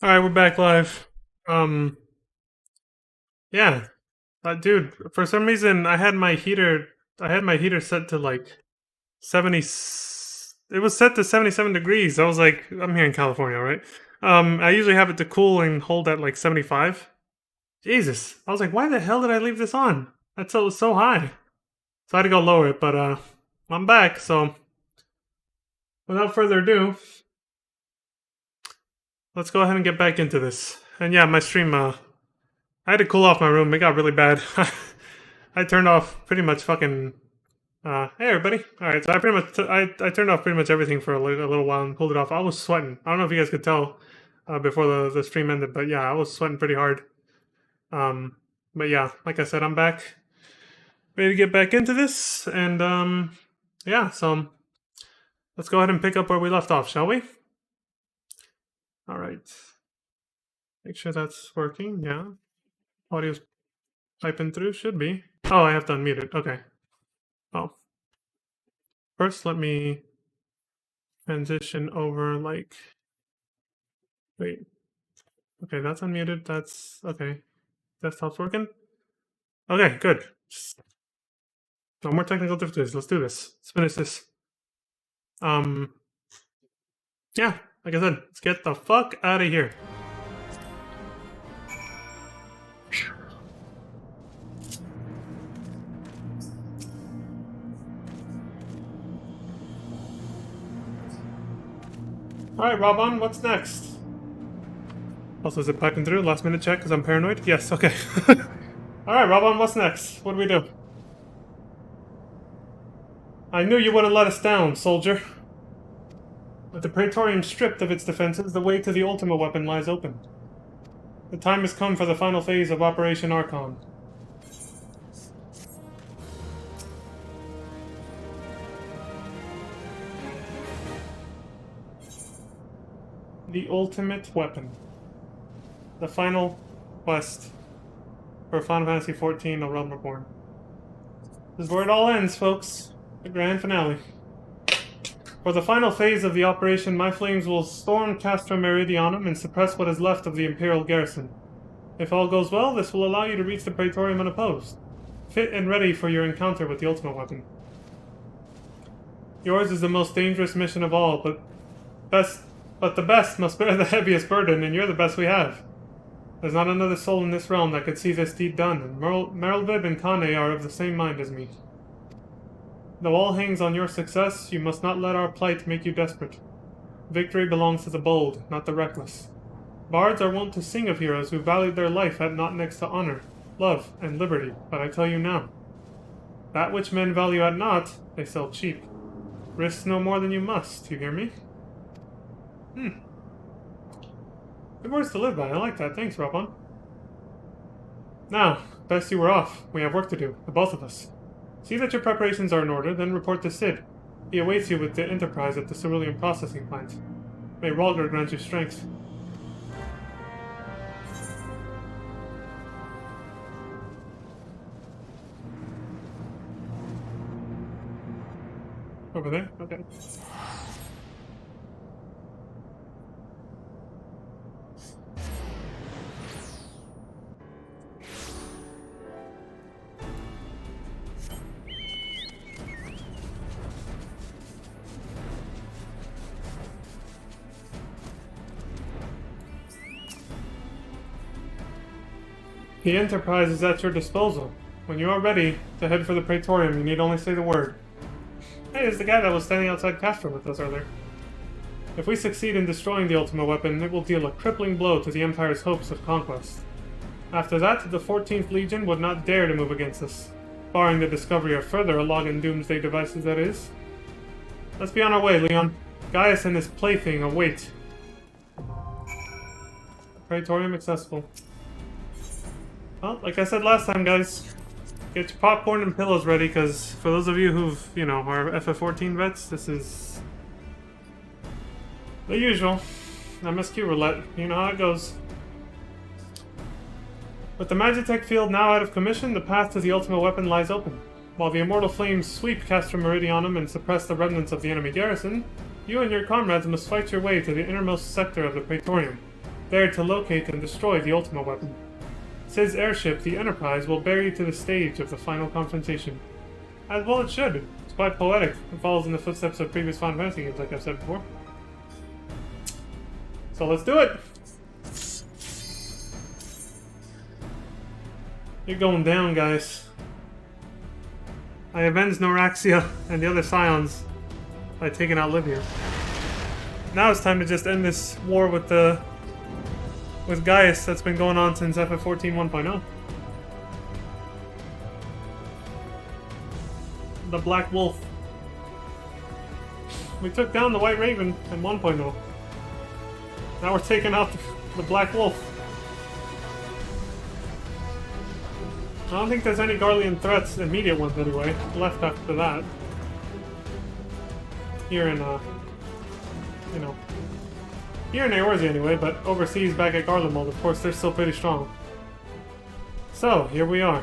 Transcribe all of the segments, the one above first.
All right, we're back live. Um, yeah, dude. For some reason, I had my heater set to like 70. It was set to 77 degrees. I was like, I'm here in California, right? I usually have it to cool and hold at like 75. Jesus, I was like, why the hell did I leave this on? That's so high. So I had to go lower it, but I'm back. So without further ado, let's go ahead and get back into this. And yeah, my stream. I had to cool off my room. It got really bad. I turned off pretty much fucking. Hey everybody! All right, so I pretty much I turned off pretty much everything for a little while and pulled it off. I was sweating. I don't know if you guys could tell before the stream ended, but yeah, I was sweating pretty hard. Um, but yeah, like I said, I'm back, ready to get back into this, and yeah. So let's go ahead and pick up where we left off, shall we? All right. Make sure that's working. Yeah, audio's piping through. Should be. Oh, I have to unmute it. Okay. Oh. First, let me transition over, like, wait. Okay, that's unmuted. That's okay. Desktop's working. Okay, good. No more technical difficulties. Let's do this. Let's finish this. Yeah, like I said, let's get the fuck out of here. Alright, Robon, what's next? Also, is it piping through? Last minute check because I'm paranoid? Yes, okay. Alright, Robon, what's next? What do we do? I knew you wouldn't let us down, soldier. With the Praetorium stripped of its defenses, the way to the Ultima weapon lies open. The time has come for the final phase of Operation Archon. The ultimate weapon. The final quest for Final Fantasy XIV: A Realm Reborn. This is where it all ends, folks. The grand finale. For the final phase of the operation, my flames will storm Castra Meridianum and suppress what is left of the Imperial garrison. If all goes well, this will allow you to reach the Praetorium unopposed, fit and ready for your encounter with the ultimate weapon. Yours is the most dangerous mission of all, but the best must bear the heaviest burden, and you're the best we have. There's not another soul in this realm that could see this deed done, and Merelvib and Kane are of the same mind as me. Though all hangs on your success, you must not let our plight make you desperate. Victory belongs to the bold, not the reckless. Bards are wont to sing of heroes who valued their life at naught next to honor, love, and liberty, but I tell you now, that which men value at naught, they sell cheap. Risk no more than you must, you hear me? Good words to live by, I like that, thanks, Robon. Now, best you were off. We have work to do, the both of us. See that your preparations are in order, then report to Sid. He awaits you with the Enterprise at the Cerulean processing plant. May Ralger grant you strength. Over there? Okay. The Enterprise is at your disposal. When you are ready to head for the Praetorium, you need only say the word. Hey, it's the guy that was standing outside Castra with us earlier. If we succeed in destroying the Ultima weapon, it will deal a crippling blow to the Empire's hopes of conquest. After that, the 14th Legion would not dare to move against us, barring the discovery of further Allagan doomsday devices, that is. Let's be on our way, Leon. Gaius and his plaything await. Praetorium accessible. Well, like I said last time, guys, get your popcorn and pillows ready, because for those of you who've, are FF14 vets, this is the usual. MSQ roulette. You know how it goes. With the Magitech field now out of commission, the path to the ultimate weapon lies open. While the immortal flames sweep Castra Meridianum and suppress the remnants of the enemy garrison, you and your comrades must fight your way to the innermost sector of the Praetorium. there to locate and destroy the Ultima weapon. Sid's airship, the Enterprise, will bear you to the stage of the final confrontation. As well it should. It's quite poetic. It follows in the footsteps of previous Final Fantasy games, like I've said before. So let's do it! You're going down, guys. I avenged Noraxia and the other Scions by taking out Livia. Now it's time to just end this war with Gaius that's been going on since FF14 1.0. The Black Wolf. We took down the White Raven in 1.0. Now we're taking out the Black Wolf. I don't think there's any Garlean threats, immediate ones anyway, left after that. Here in, here in Eorzea anyway, but overseas back at Garlemald, of course, they're still pretty strong. So, here we are.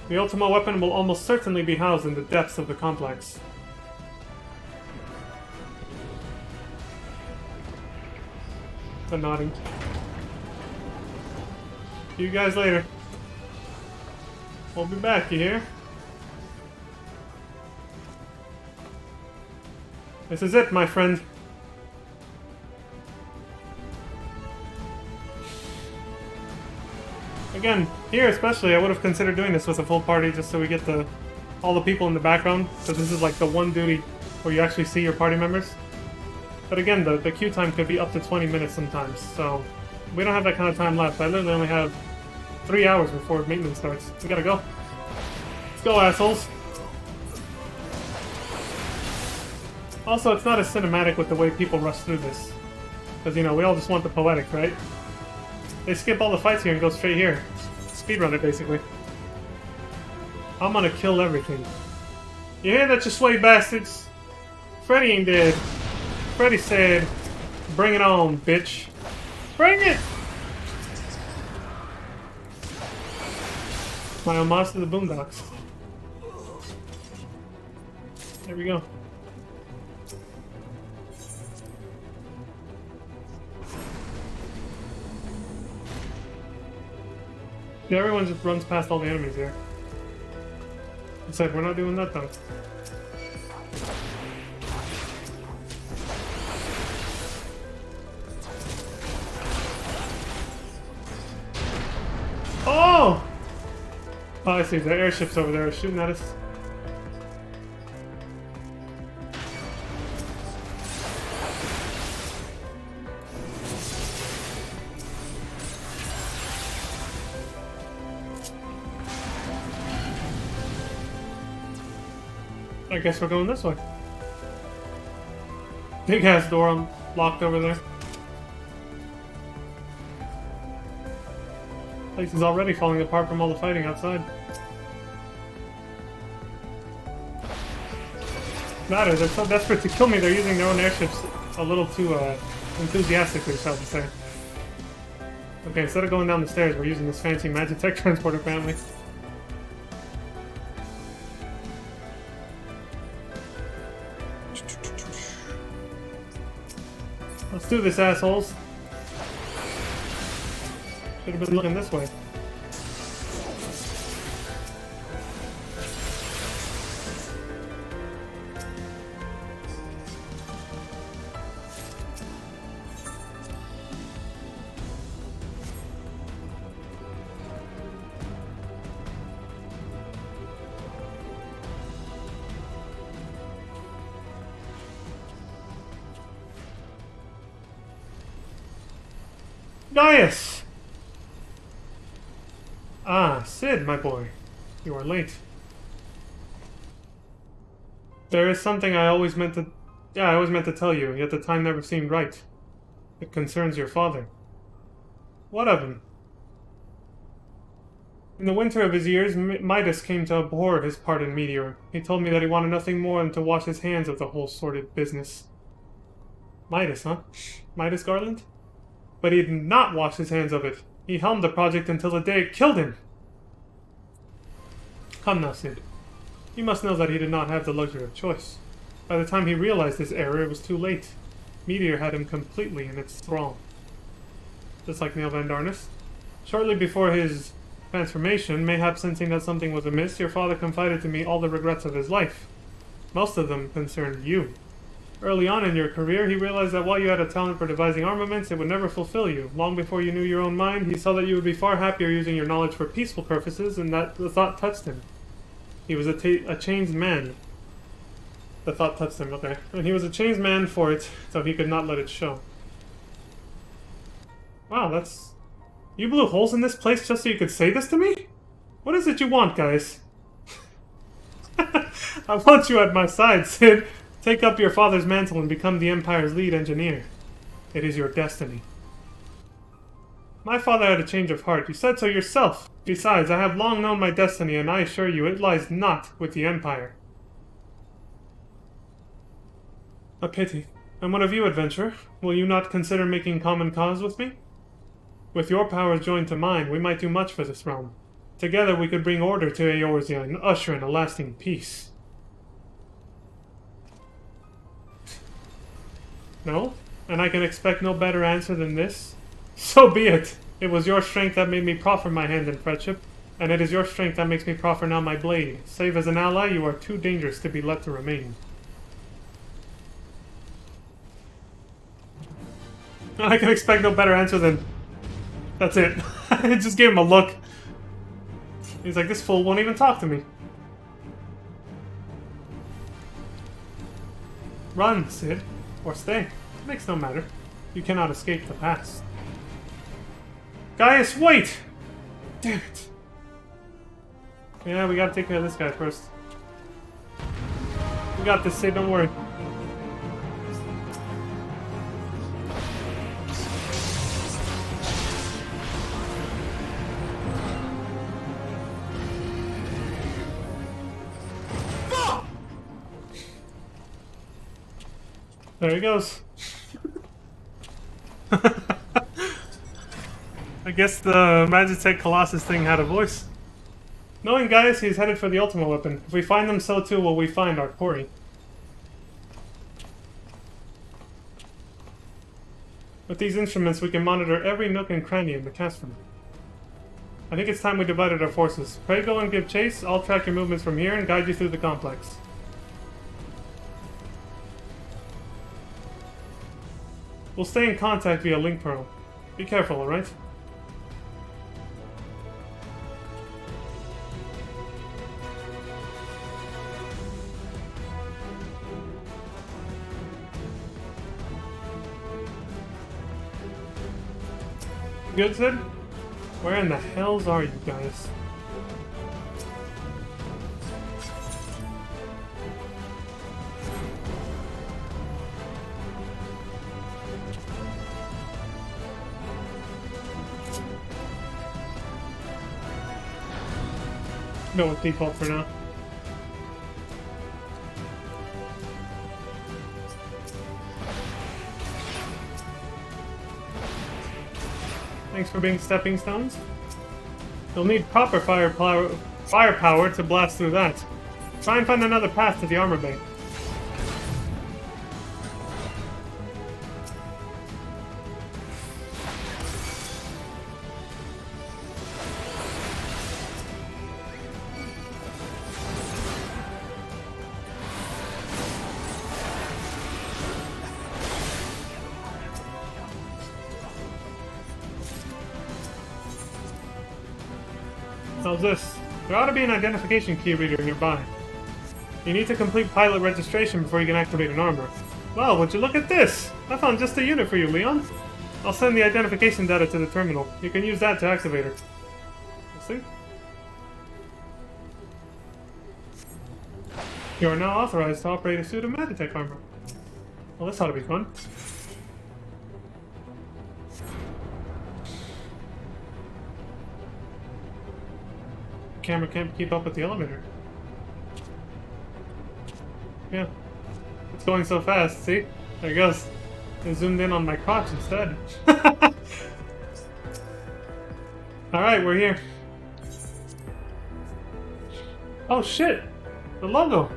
The Ultima weapon will almost certainly be housed in the depths of the complex. The nodding. See you guys later. We'll be back, you hear? This is it, my friend. Again, here especially, I would have considered doing this with a full party just so we get all the people in the background. So this is like the one duty where you actually see your party members. But again, the queue time could be up to 20 minutes sometimes, so we don't have that kind of time left. I literally only have 3 hours before maintenance starts. We gotta go. Let's go, assholes. Also, it's not as cinematic with the way people rush through this. Because, you know, we all just want the poetic, right? They skip all the fights here and go straight here. Speedrun it, basically. I'm gonna kill everything. You hear that, you sway bastards? Freddy ain't dead. Freddy said, bring it on, bitch. Bring it! My homage to the Boondocks. There we go. Yeah, everyone just runs past all the enemies here. Except we're not doing that though. Oh! Oh, I see. The airships over there are shooting at us. I guess we're going this way. Big ass door locked over there. Place is already falling apart from all the fighting outside. Matter, they're so desperate to kill me, they're using their own airships a little too enthusiastically, shall we say. Okay, instead of going down the stairs, we're using this fancy Magitech transporter family. Let's do this, assholes. Should have been looking this way. Gaius! Ah, Sid, my boy. You are late. There is something I always meant to... Yeah, I always meant to tell you, yet the time never seemed right. It concerns your father. What of him? In the winter of his years, Midas came to abhor his part in Meteor. He told me that he wanted nothing more than to wash his hands of the whole sordid business. Midas, huh? Midas Garland? But he did not wash his hands of it. He helmed the project until the day it killed him. Come now, Sid. You must know that he did not have the luxury of choice. By the time he realized his error, it was too late. meteor had him completely in its thrall. Just like Neil Van Darnus. Shortly before his transformation, mayhap sensing that something was amiss, your father confided to me all the regrets of his life. Most of them concerned you. Early on in your career, he realized that while you had a talent for devising armaments, it would never fulfill you. Long before you knew your own mind, he saw that you would be far happier using your knowledge for peaceful purposes, and that the thought touched him. He was a changed man. The thought touched him, okay. And he was a changed man for it, so he could not let it show. Wow, that's... You blew holes in this place just so you could say this to me? What is it you want, guys? I want you at my side, Sid. Take up your father's mantle and become the Empire's lead engineer. It is your destiny. My father had a change of heart. You said so yourself. Besides, I have long known my destiny, and I assure you it lies not with the Empire. A pity. And what of you, adventurer? Will you not consider making common cause with me? With your powers joined to mine, we might do much for this realm. Together we could bring order to Eorzea and usher in a lasting peace. No? And I can expect no better answer than this? So be it! It was your strength that made me proffer my hand in friendship, and it is your strength that makes me proffer now my blade. Save as an ally, you are too dangerous to be let to remain. I can expect no better answer than... That's it. I just gave him a look. He's like, this fool won't even talk to me. Run, Sid. Or stay. It makes no matter. You cannot escape the past. Gaius, wait! Damn it. Yeah, we gotta take care of this guy first. We got this, Sid, don't worry. There he goes. I guess the Magitech Colossus thing had a voice. Knowing Gaius, he's headed for the Ultima weapon. If we find them, so too will we find our quarry. With these instruments, we can monitor every nook and cranny in the cast room. I think it's time we divided our forces. Pray go and give chase. I'll track your movements from here and guide you through the complex. We'll stay in contact via link pearl. Be careful, alright? Good, Sid? Where in the hells are you guys? Go with default for now. Thanks for being stepping stones. You'll need proper firepower to blast through that. Try and find another path to the armor bay. How's this? There ought to be an identification key reader nearby. You need to complete pilot registration before you can activate an armor. Well, would you look at this? I found just a unit for you, Leon. I'll send the identification data to the terminal. You can use that to activate her. Let's see. You are now authorized to operate a suit of Magitech armor. Well, this ought to be fun. Camera can't keep up with the elevator. Yeah. It's going so fast, see? There it goes. I zoomed in on my crotch instead. Alright, we're here. Oh shit! The logo!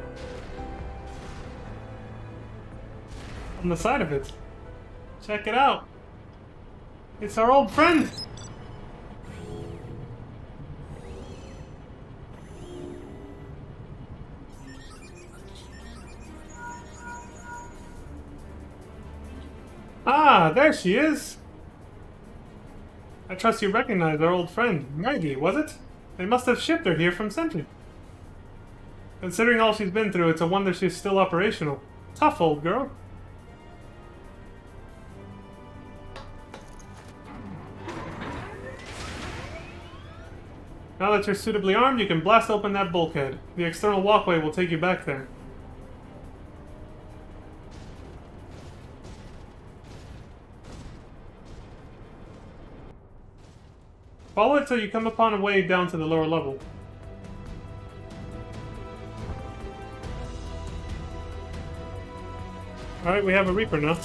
On the side of it. Check it out. It's our old friend. Ah, there she is. I trust you recognize our old friend, Maggie, was it? They must have shipped her here from Sentry. Considering all she's been through, it's a wonder she's still operational. Tough old girl. Now that you're suitably armed, you can blast open that bulkhead. The external walkway will take you back there. Follow it till you come upon a way down to the lower level. Alright, we have a Reaper now.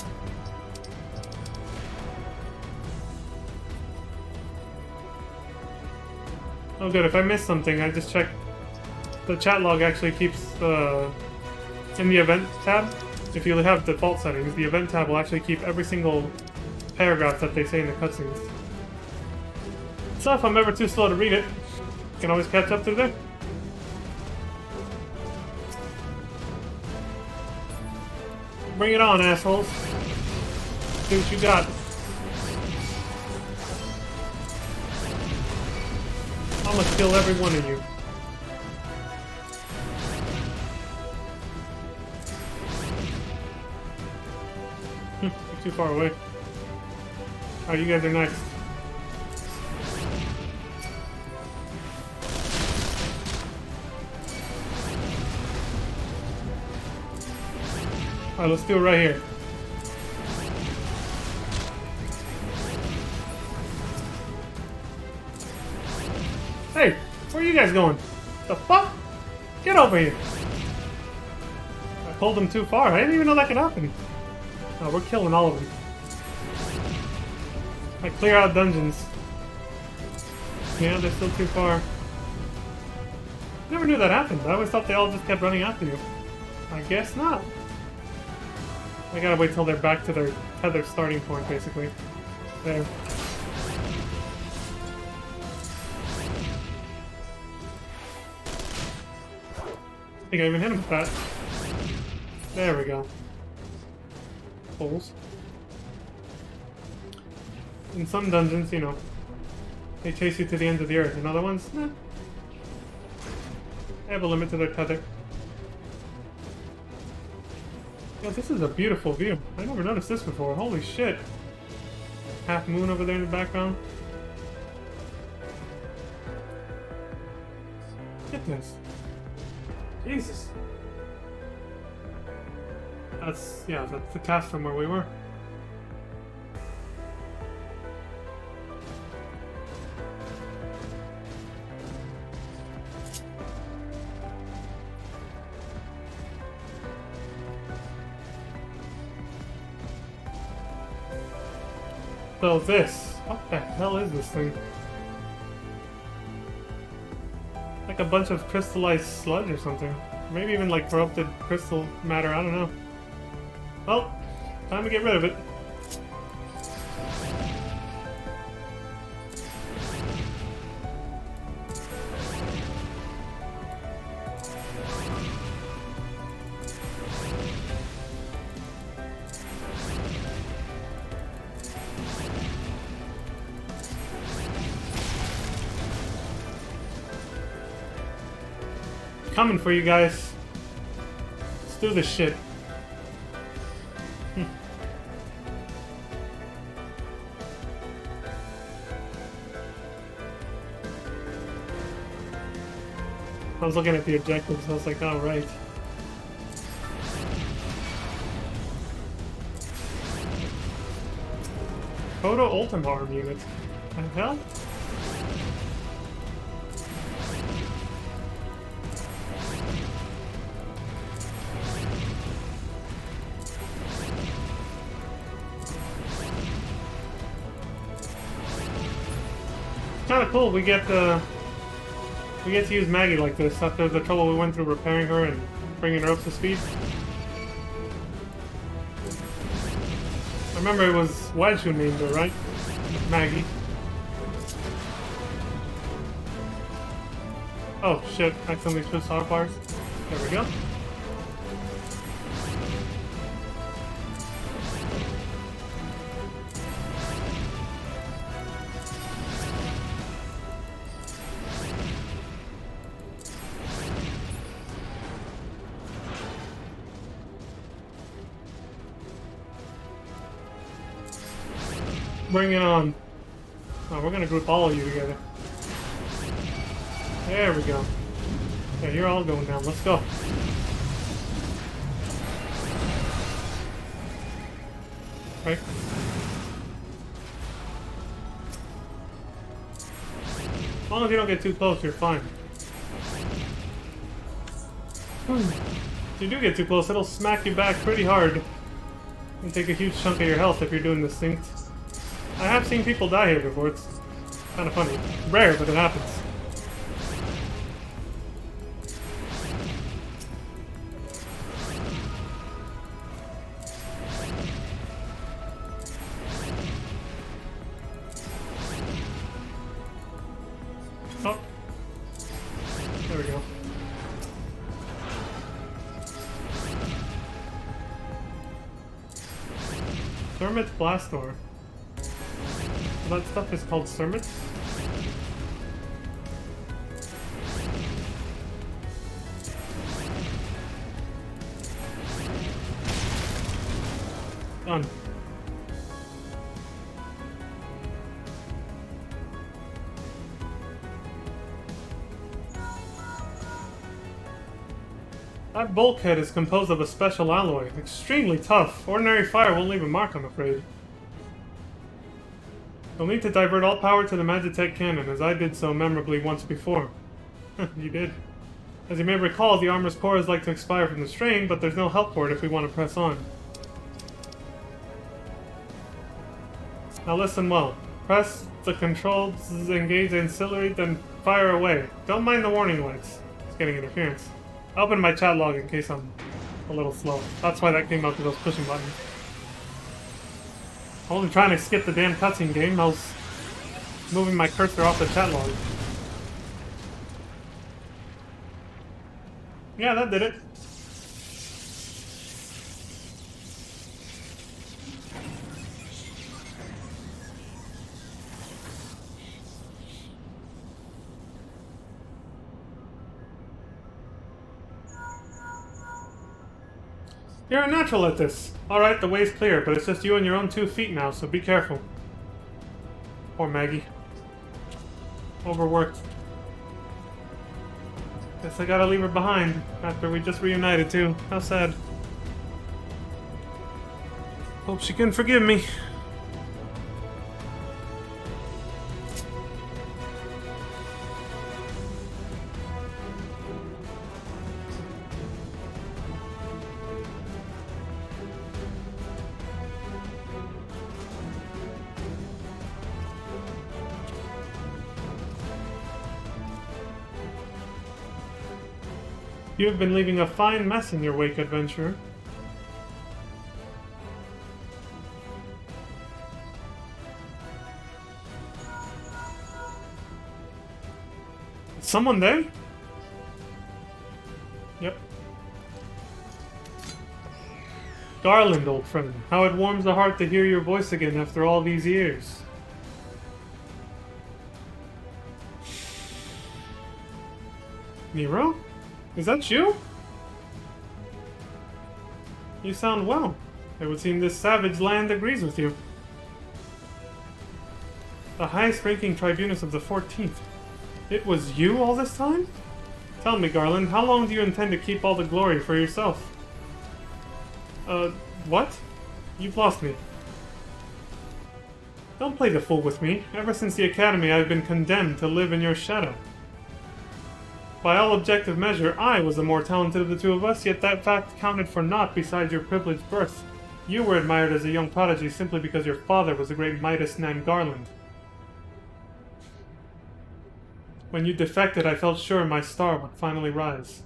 Oh good, if I missed something, I just checked. The chat log actually keeps in the event tab. If you have default settings, the event tab will actually keep every single paragraph that they say in the cutscenes. So if I'm ever too slow to read it, you can always catch up through there. Bring it on, assholes. See what you got. I'm gonna kill every one of you. You're too far away. Alright, you guys are next. Alright, let's do it right here. Hey, where are you guys going? The fuck? Get over here! I pulled them too far. I didn't even know that could happen. Oh, we're killing all of them. I clear out dungeons. Yeah, they're still too far. Never knew that happened. I always thought they all just kept running after you. I guess not. I gotta wait till they're back to their tether starting point, basically. There. I think I even hit him with that. There we go. Holes. In some dungeons, you know, they chase you to the ends of the earth. In other ones, nah. They have a limit to their tether. Yeah, this is a beautiful view. I never noticed this before. Holy shit. Half moon over there in the background. Look at this. Jesus. That's the cast from where we were. So this, what the hell is this thing? Like a bunch of crystallized sludge or something. Maybe even like corrupted crystal matter, I don't know. Well, time to get rid of it. Coming for you guys. Let's do this shit. I was looking at the objectives, I was like, oh right. Photo Ultim arm unit. The hell? Kind of cool. We get to use Maggie like this after the trouble we went through repairing her and bringing her up to speed. I remember it was Wedge who named her, right? Maggie. Oh shit, accidentally switched auto bars. There we go. Bring it on. Oh, we're gonna group all of you together. There we go. Yeah, you're all going down. Let's go. Right. As long as you don't get too close, you're fine. If you do get too close, it'll smack you back pretty hard. And take a huge chunk of your health if you're doing this thing. I have seen people die here before. It's kind of funny. Rare, but it happens. Oh. There we go. Thermit's blast door. That stuff is called Sermons? Done. That bulkhead is composed of a special alloy. Extremely tough. Ordinary fire won't leave a mark, I'm afraid. You'll need to divert all power to the Magitech cannon, as I did so memorably once before. You did. As you may recall, the armor's core is like to expire from the strain, but there's no help for it if we want to press on. Now listen well. Press the controls, engage ancillary, then fire away. Don't mind the warning lights. It's getting interference. I opened my chat log in case I'm a little slow. That's why that came up with those pushing buttons. I wasn't trying to skip the damn cutscene game, I was moving my cursor off the chat log. Yeah, that did it. You're a natural at this. Alright, the way's clear, but it's just you and your own 2 feet now, so be careful. Poor Maggie. Overworked. Guess I gotta leave her behind, after we just reunited too. How sad. Hope she can forgive me. You have been leaving a fine mess in your wake, adventurer. Is someone there? Yep. Garland, old friend. How it warms the heart to hear your voice again after all these years. Nero? Is that you? You sound well. It would seem this savage land agrees with you. The highest-ranking tribunus of the 14th. It was you all this time? Tell me, Garland, how long do you intend to keep all the glory for yourself? What? You've lost me. Don't play the fool with me. Ever since the Academy, I've been condemned to live in your shadow. By all objective measure, I was the more talented of the two of us, yet that fact counted for naught beside your privileged birth. You were admired as a young prodigy simply because your father was the great Midas named Garland. When you defected, I felt sure my star would finally rise.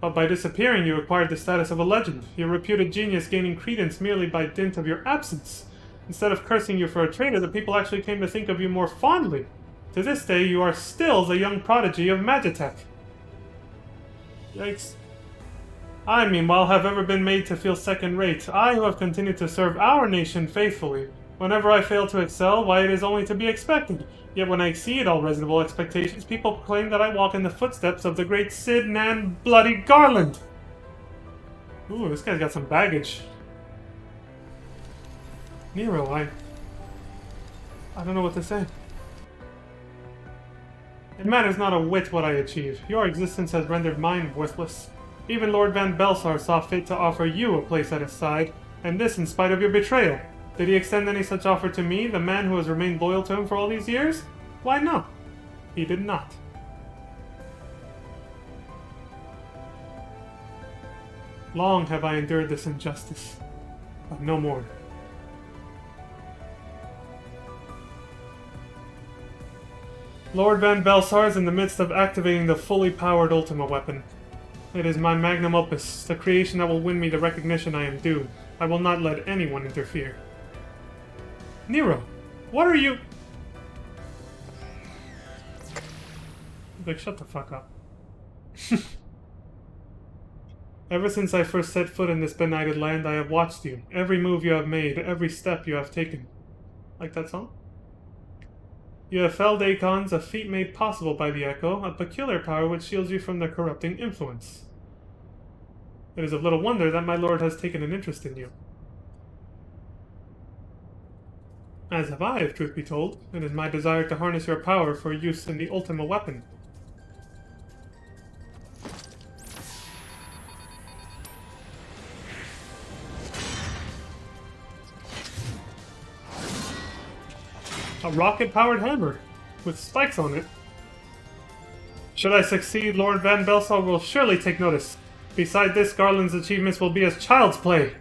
But by disappearing, you acquired the status of a legend, your reputed genius gaining credence merely by dint of your absence. Instead of cursing you for a traitor, the people actually came to think of you more fondly. To this day, you are still the young prodigy of Magitech. Yikes. I, meanwhile, have ever been made to feel second-rate. I, who have continued to serve our nation faithfully. Whenever I fail to excel, why, it is only to be expected. Yet when I exceed all reasonable expectations, people proclaim that I walk in the footsteps of the great Sid Nan Bloody Garland. Ooh, this guy's got some baggage. Nero, I don't know what to say. It matters not a whit what I achieve. Your existence has rendered mine worthless. Even Lord Van Belsar saw fit to offer you a place at his side, and this in spite of your betrayal. Did he extend any such offer to me, the man who has remained loyal to him for all these years? Why, no. He did not. Long have I endured this injustice, but no more. Lord Van Belsar is in the midst of activating the fully powered Ultima weapon. It is my magnum opus, the creation that will win me the recognition I am due. I will not let anyone interfere. Nero, what are you... Like, shut the fuck up. Ever since I first set foot in this benighted land, I have watched you. Every move you have made, every step you have taken. Like that song? You have felled Acons, a feat made possible by the Echo, a peculiar power which shields you from their corrupting influence. It is of little wonder that my lord has taken an interest in you. As have I, if truth be told. It is my desire to harness your power for use in the Ultima weapon. A rocket-powered hammer, with spikes on it. Should I succeed, Lord Van Belsar will surely take notice. Beside this, Garland's achievements will be as child's play.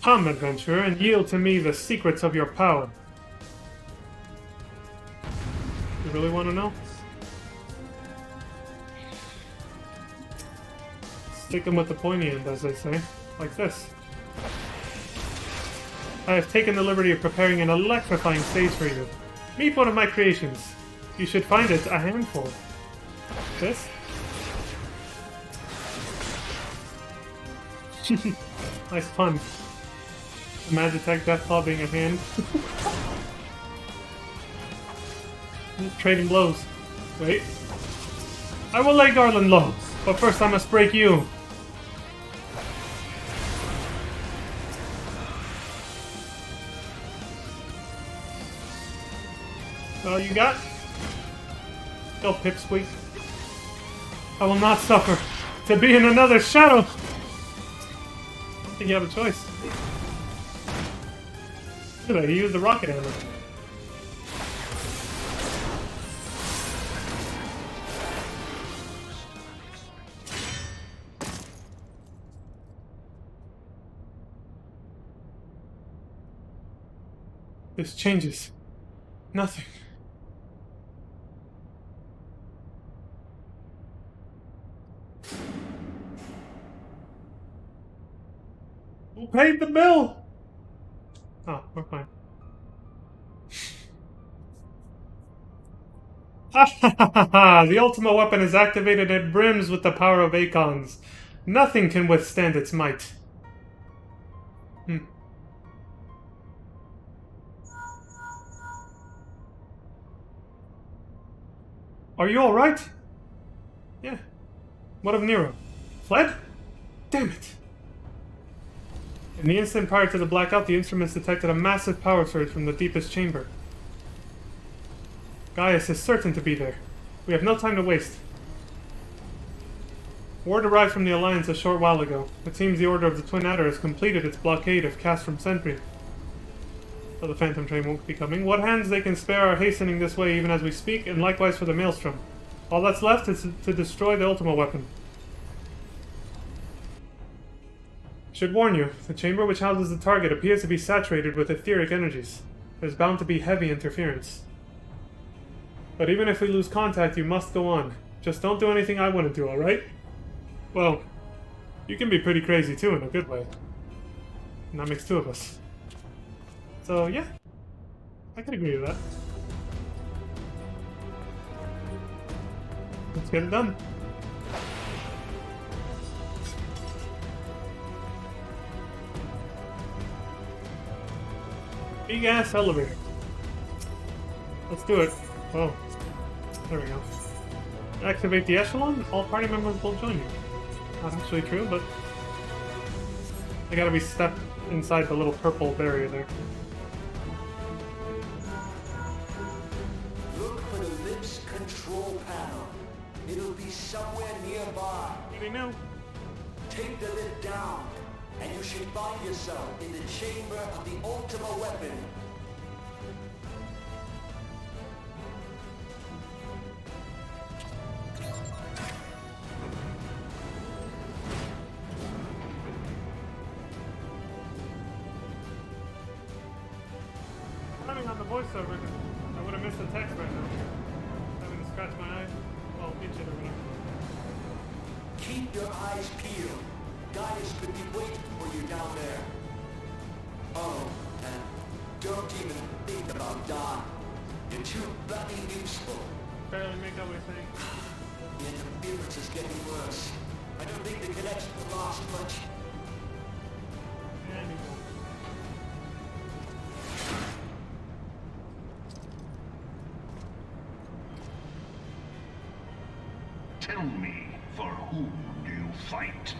Come, adventurer, and yield to me the secrets of your power. You really want to know? Stick them with the pointy end, as they say. Like this. I have taken the liberty of preparing an electrifying stage for you. Meet one of my creations. You should find it a handful. This? Nice pun. Magitech Deathclaw being a hand. Trading blows. Wait. I will lay Garland low, but first I must break you. All you got? Go, Pipsqueak. I will not suffer to be in another shadow! I don't think you have a choice. Look at that, he used the rocket hammer. This changes nothing. Who paid the bill? Oh, we're fine. Ha ha ha ha! The Ultima weapon is activated and it brims with the power of Acons. Nothing can withstand its might. Are you alright? Yeah. What of Nero? Fled? Damn it! In the instant prior to the blackout, the instruments detected a massive power surge from the deepest chamber. Gaius is certain to be there. We have no time to waste. Word arrived from the Alliance a short while ago. It seems the Order of the Twin Adder has completed its blockade of Castrum Sentry. So the Phantom Train won't be coming. What hands they can spare are hastening this way even as we speak, and likewise for the Maelstrom. All that's left is to destroy the Ultima weapon. Should warn you, the chamber which houses the target appears to be saturated with etheric energies. There's bound to be heavy interference. But even if we lose contact, you must go on. Just don't do anything I wouldn't do, alright? Well, you can be pretty crazy too in a good way. And that makes two of us. So, yeah. I can agree with that. Let's get it done. Big ass elevator. Let's do it. Oh, there we go. Activate the echelon. All party members will join you. Not actually true, but they gotta be stepped inside the little purple barrier there. Look for the lips control panel. It'll be somewhere nearby. You know. Take the lid down, and you should find yourself in the chamber of the ultimate weapon. Running on the voiceover, I would have missed the text right now. Having to scratch my eye. Well, itch it or whatever. Keep your eyes peeled. Guys could be waiting for you down there. Oh, and don't even think about dying. You're too bloody useful. Barely make out what you're saying. The interference is getting worse. I don't think the connection will last much. Anyway. Tell me, for whom do you fight?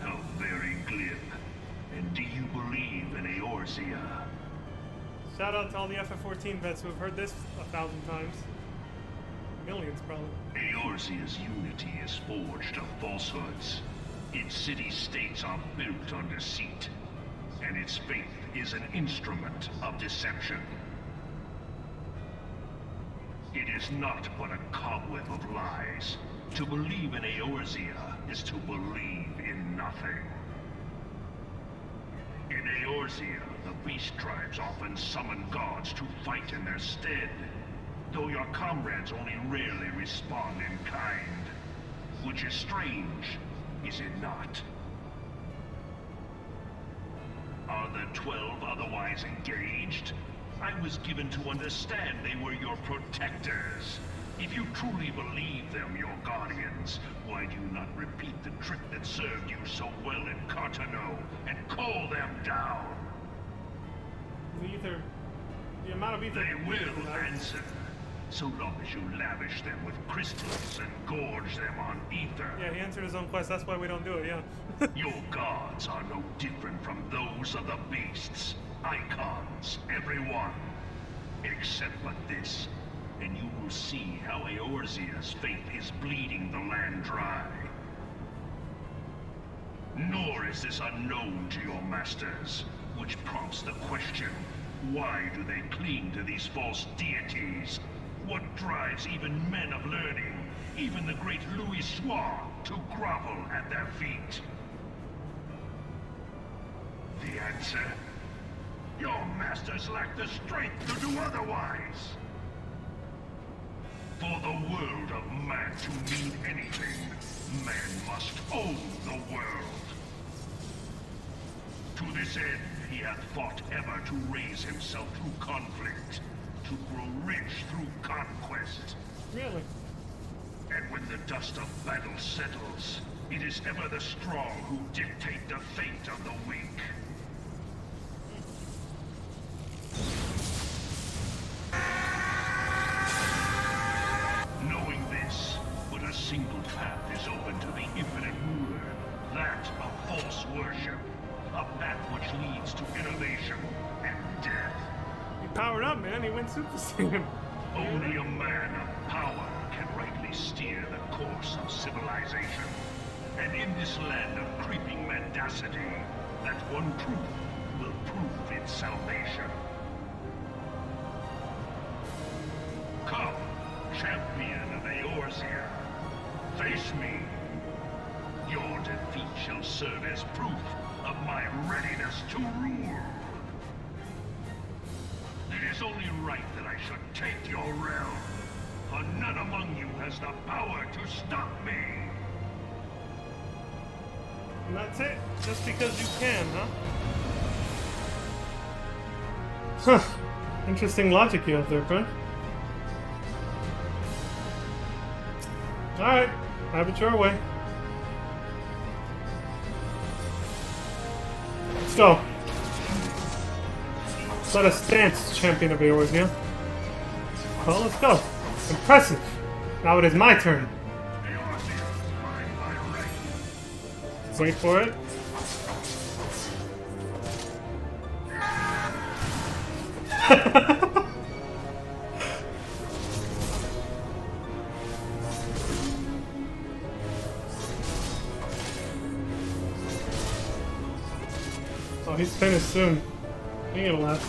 How very glib. And do you believe in Eorzea? Shout out to all the FF14 vets who have heard this 1,000 times. Millions, probably. Eorzea's unity is forged of falsehoods. Its city-states are built on deceit. And its faith is an instrument of deception. It is not but a cobweb of lies. To believe in Eorzea is to believe in nothing. In Eorzea, the beast tribes often summon gods to fight in their stead, though your comrades only rarely respond in kind. Which is strange, is it not? Are the 12 otherwise engaged? I was given to understand they were your protectors. If you truly believe them your guardians, why do you not repeat the trick that served you so well in Cartano and call them down? The amount of ether... They will answer, so long as you lavish them with crystals and gorge them on ether. Yeah, he answered his own quest, that's why we don't do it, yeah. Your gods are no different from those of the beasts. Icons, every one. Except but this, and you will see how Eorzea's faith is bleeding the land dry. Nor is this unknown to your masters, which prompts the question, why do they cling to these false deities? What drives even men of learning, even the great Louis Soir, to grovel at their feet? The answer? Your masters lack the strength to do otherwise. For the world of man to mean anything, man must own the world. To this end, he hath fought ever to raise himself through conflict, to grow rich through conquest. Really? And when the dust of battle settles, it is ever the strong who dictate the fate of the weak. Knowing this, but a single path is open to the infinite ruler, that of false worship, a path which leads to innovation and death. He powered up, man. He went Super Saiyan. Only a man of power can rightly steer the course of civilization. And in this land of creeping mendacity, that one truth will prove its salvation. Come, champion of Eorzea, face me. Your defeat shall serve as proof of my readiness to rule. is only right that I should take your realm. For none among you has the power to stop me. And that's it? Just because you can, huh? Huh. Interesting logic you have there, friend. Alright, have it your way. Let's go. Let us dance, champion of Eorzea. Well, let's go. Impressive. Now it is my turn. Wait for it. Oh, he's finished soon. He ain't gonna last.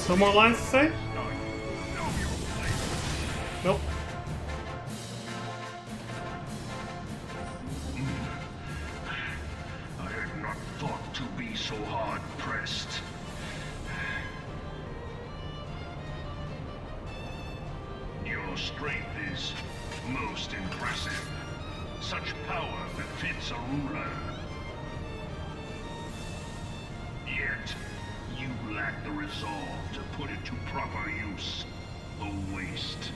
No more lines to say? Nope. I had not thought to be so hard-pressed. Your strength is most impressive. Such power befits a ruler. Yet, you lack the resolve to put it to proper use. A waste.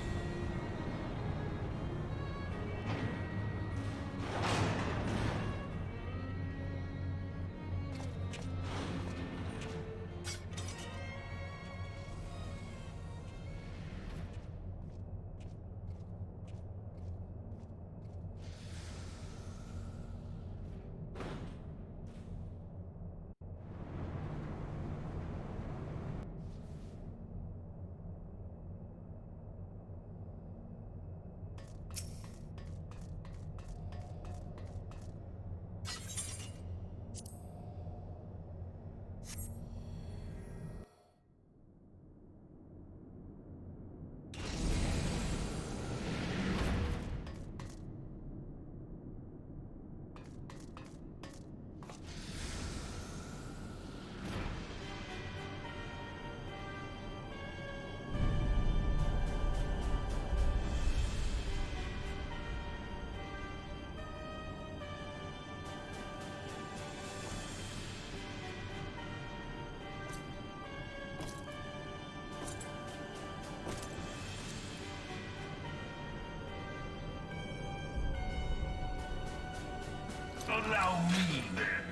Allow me, then,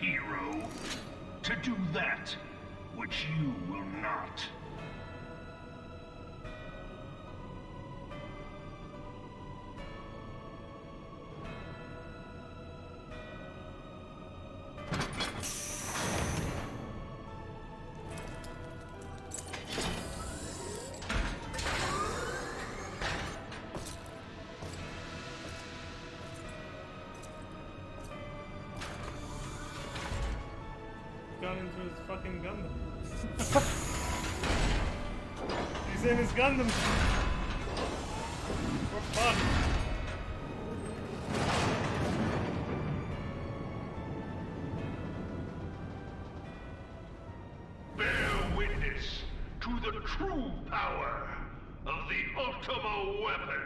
hero, to do that which you will not. Got into his fucking Gundam. He's in his Gundam. For fun. Bear witness to the true power of the Ultima weapon.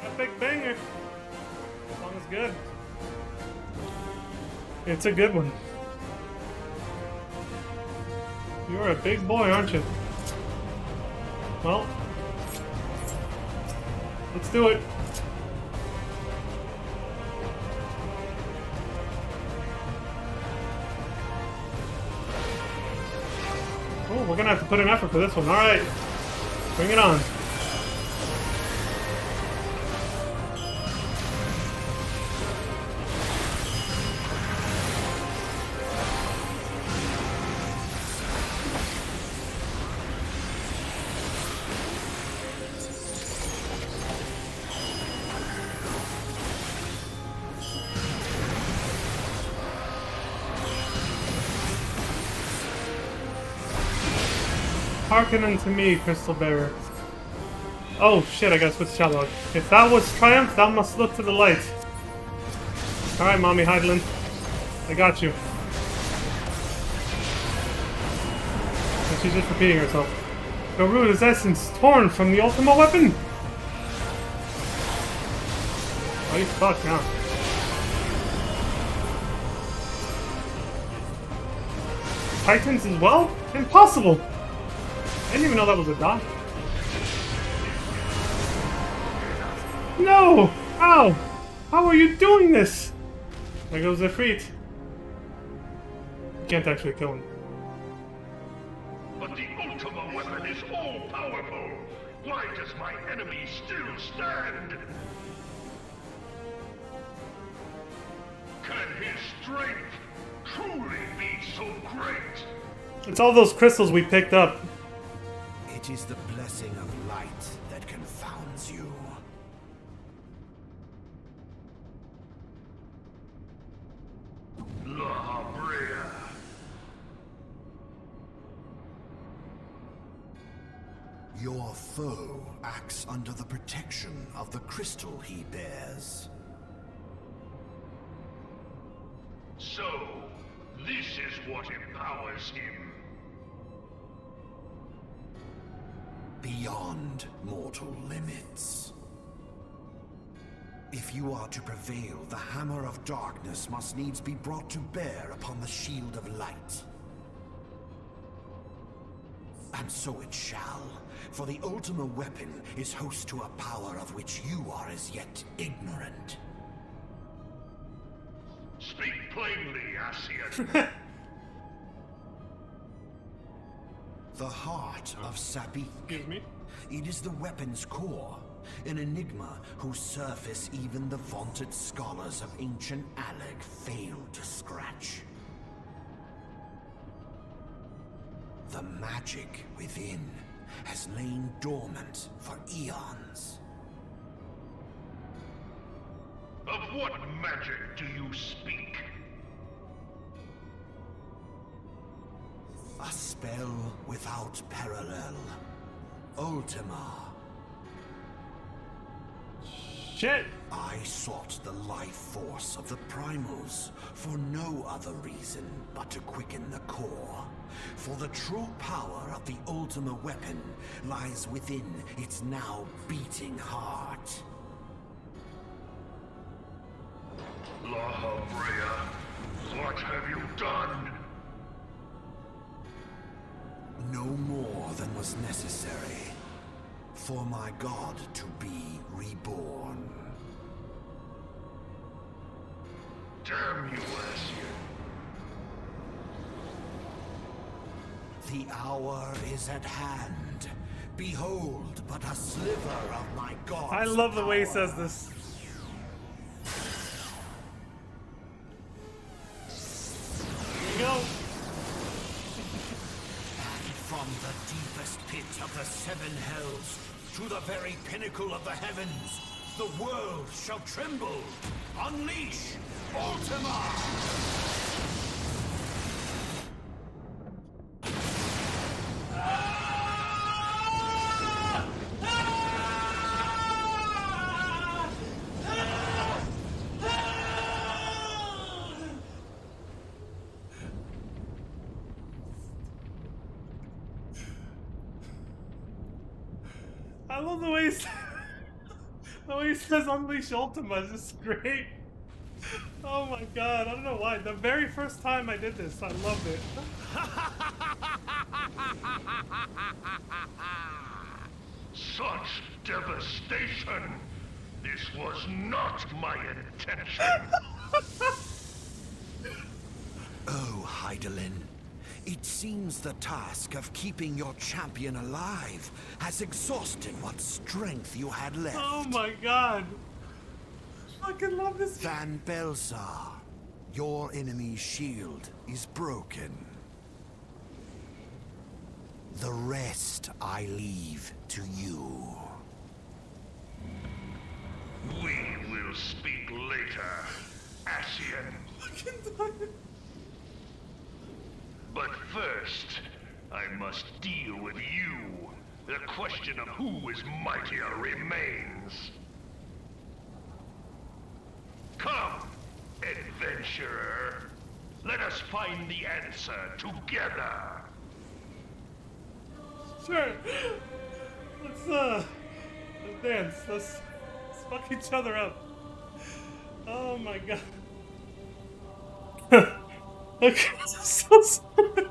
Epic banger. Song is good. It's a good one. You're a big boy, aren't you? Well, let's do it. Oh, we're gonna have to put in effort for this one. Alright. Bring it on. Hearken unto me, Crystal Bearer. Oh shit, I gotta switch dialogue. If thou wouldst triumph, thou must look to the light. Alright, Mommy Heidelin. I got you. And she's just repeating herself. Garuda's essence torn from the Ultima weapon? Oh, you fucked now. Titans as well? Impossible! I didn't even know that was a dot. No! How? How are you doing this? There goes Ifrit. You can't actually kill him. But the Ultima weapon is all-powerful. Why does my enemy still stand? Can his strength truly be so great? It's all those crystals we picked up. It is the blessing of light that confounds you. La Brea. Your foe acts under the protection of the crystal he bears. So, this is what empowers him. Beyond mortal limits. If you are to prevail, the hammer of darkness must needs be brought to bear upon the shield of light. And so it shall, for the Ultima weapon is host to a power of which you are as yet ignorant. Speak plainly, Ascian. The heart of Sapik. Excuse me? It is the weapon's core, an enigma whose surface even the vaunted scholars of ancient Alec failed to scratch. The magic within has lain dormant for eons. Of what magic do you speak? A spell without parallel. Ultima. Shit! I sought the life force of the primals for no other reason but to quicken the core. For the true power of the Ultima weapon lies within its now beating heart. La Brea, what have you done? No more than was necessary for my god to be reborn. Damn you, Ascian. The hour is at hand. Behold but a sliver of my god's I love the way he power. says this. Here we go. From the deepest pit of the seven hells to the very pinnacle of the heavens, the world shall tremble. Unleash Ultima! I love the way he says, the way he says Unleash Ultima is just great. Oh my god, I don't know why. The very first time I did this, I loved it. Such devastation! This was not my intention! Oh, Heidelin. It seems the task of keeping your champion alive has exhausted what strength you had left. Oh my god. I fucking love this. Van Belsar, your enemy's shield is broken. The rest I leave to you. We will speak later, Ascian. Fucking die. But first, I must deal with you. The question of who is mightier remains. Come, adventurer. Let us find the answer together. Sure. Let's dance. Let's fuck each other up. Oh my god. Okay, I'm so sorry.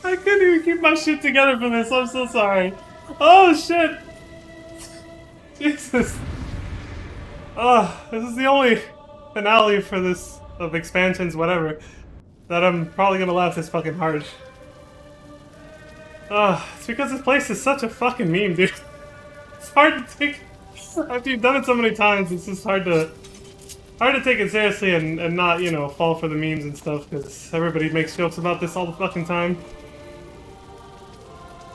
I couldn't even keep my shit together for this. I'm so sorry. Oh shit. Jesus. This is the only finale for this of expansions, whatever, that I'm probably gonna laugh this fucking hard. It's because this place is such a fucking meme, dude. It's hard to take after you've done it so many times. It's just hard to take it seriously and not, you know, fall for the memes and stuff, because everybody makes jokes about this all the fucking time.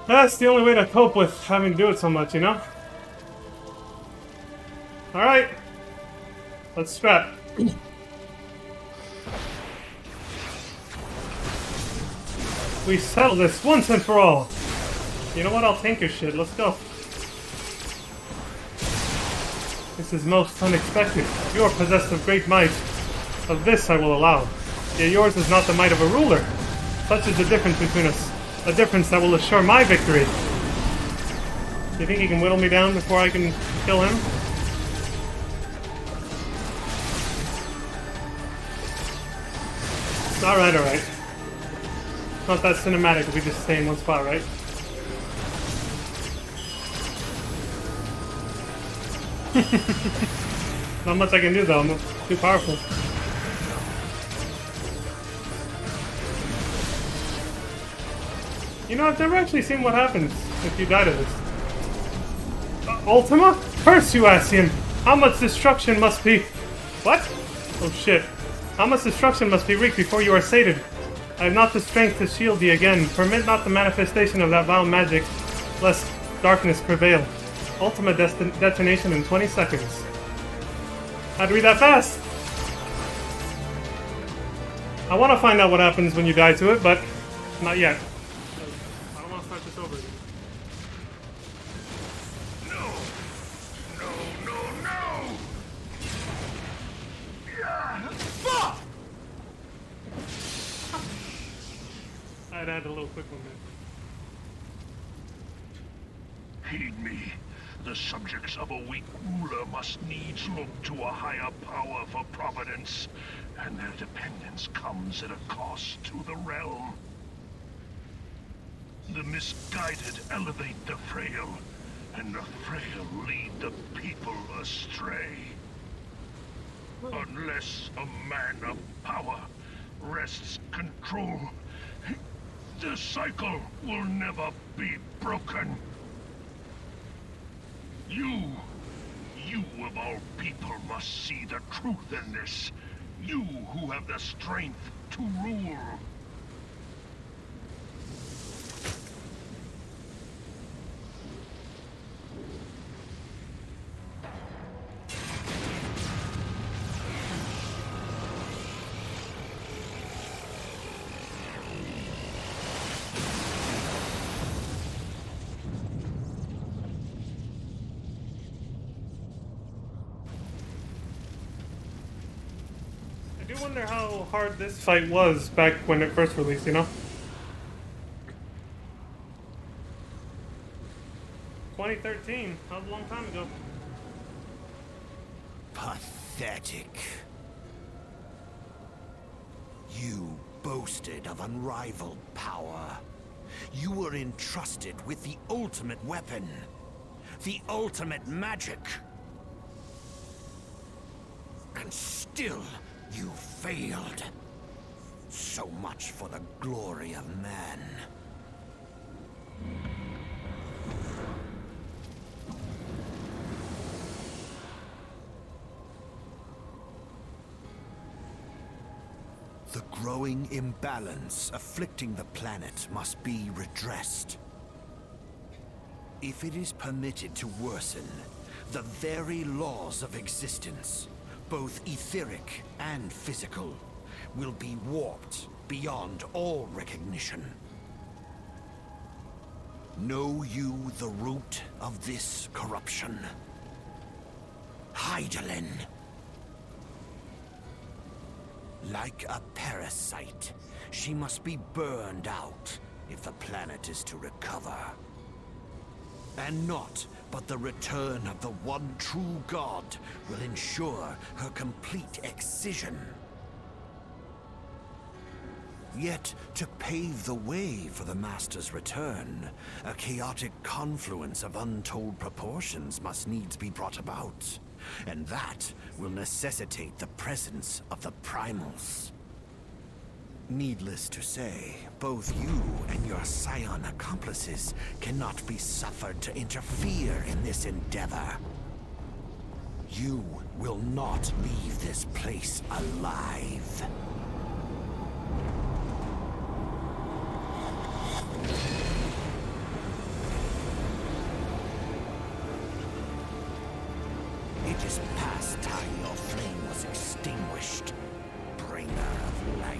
That's the only way to cope with having to do it so much, you know? Alright. Let's scrap. We settle this once and for all. You know what? I'll tank your shit. Let's go. This is most unexpected. You are possessed of great might. Of this I will allow. Yet yours is not the might of a ruler. Such is the difference between us. A difference that will assure my victory. Do you think he can whittle me down before I can kill him? Alright, alright. Not that cinematic if we just stay in one spot, right? Not much I can do though, I'm too powerful. You know, I've never actually seen what happens if you die to this. Ultima? Curse you, Asian! How much destruction must be... What? Oh shit. How much destruction must be wreaked before you are sated? I have not the strength to shield thee again. Permit not the manifestation of that vile magic, lest darkness prevail. Ultima detonation in 20 seconds. How'd read that fast? I want to find out what happens when you die to it, but not yet. I don't want to start this over again. No! No, no, no! Yeah. Fuck! I'd add a little quick one there. Heed me. The subjects of a weak ruler must needs look to a higher power for providence, and their dependence comes at a cost to the realm. The misguided elevate the frail, and the frail lead the people astray. Unless a man of power wrests control, the cycle will never be broken. You of all people must see the truth in this. You who have the strength to rule. I do wonder how hard this fight was back when it first released, you know? 2013, that was a long time ago. Pathetic. You boasted of unrivaled power. You were entrusted with the ultimate weapon. The ultimate magic. And still, you failed. So much for the glory of man. The growing imbalance afflicting the planet must be redressed. If it is permitted to worsen, the very laws of existence, both etheric and physical, will be warped beyond all recognition. Know you the root of this corruption? Hydaelyn. Like a parasite, she must be burned out if the planet is to recover. And naught but the return of the one true god will ensure her complete excision. Yet, to pave the way for the Master's return, a chaotic confluence of untold proportions must needs be brought about. And that will necessitate the presence of the primals. Needless to say, both you and your scion accomplices cannot be suffered to interfere in this endeavor. You will not leave this place alive. It is past time your flame was extinguished, bringer of light.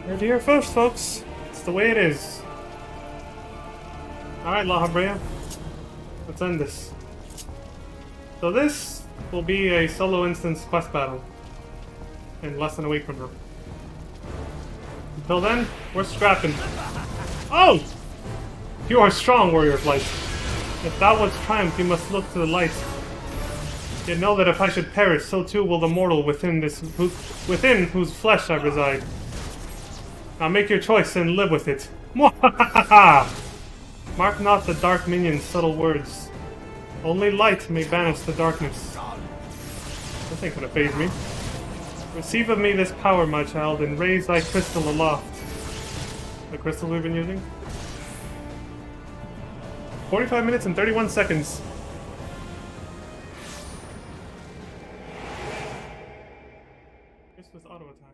Heard it here first, folks. It's the way it is. Alright, La Habrea. Let's end this. So this will be a solo instance quest battle in less than a week from now. Until then, we're scrapping. Oh! You are strong, warrior of light. If thou wouldst triumph, you must look to the light. Yet know that if I should perish, so too will the mortal within whose flesh I reside. Now make your choice and live with it. Mwahaha! Mark not the dark minion's subtle words. Only light may banish the darkness. This ain't gonna faze me. Receive of me this power, my child, and raise thy crystal aloft. The crystal we've been using? 45 minutes and 31 seconds. This was auto attack.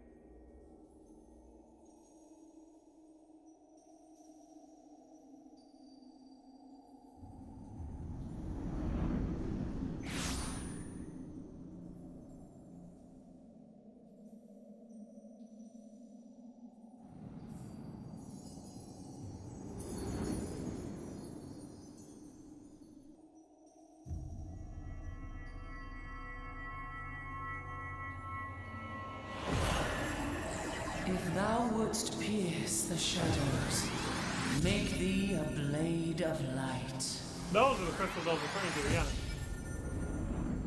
If thou wouldst pierce the shadows, make thee a blade of light. Those are the crystals I was referring to, yeah.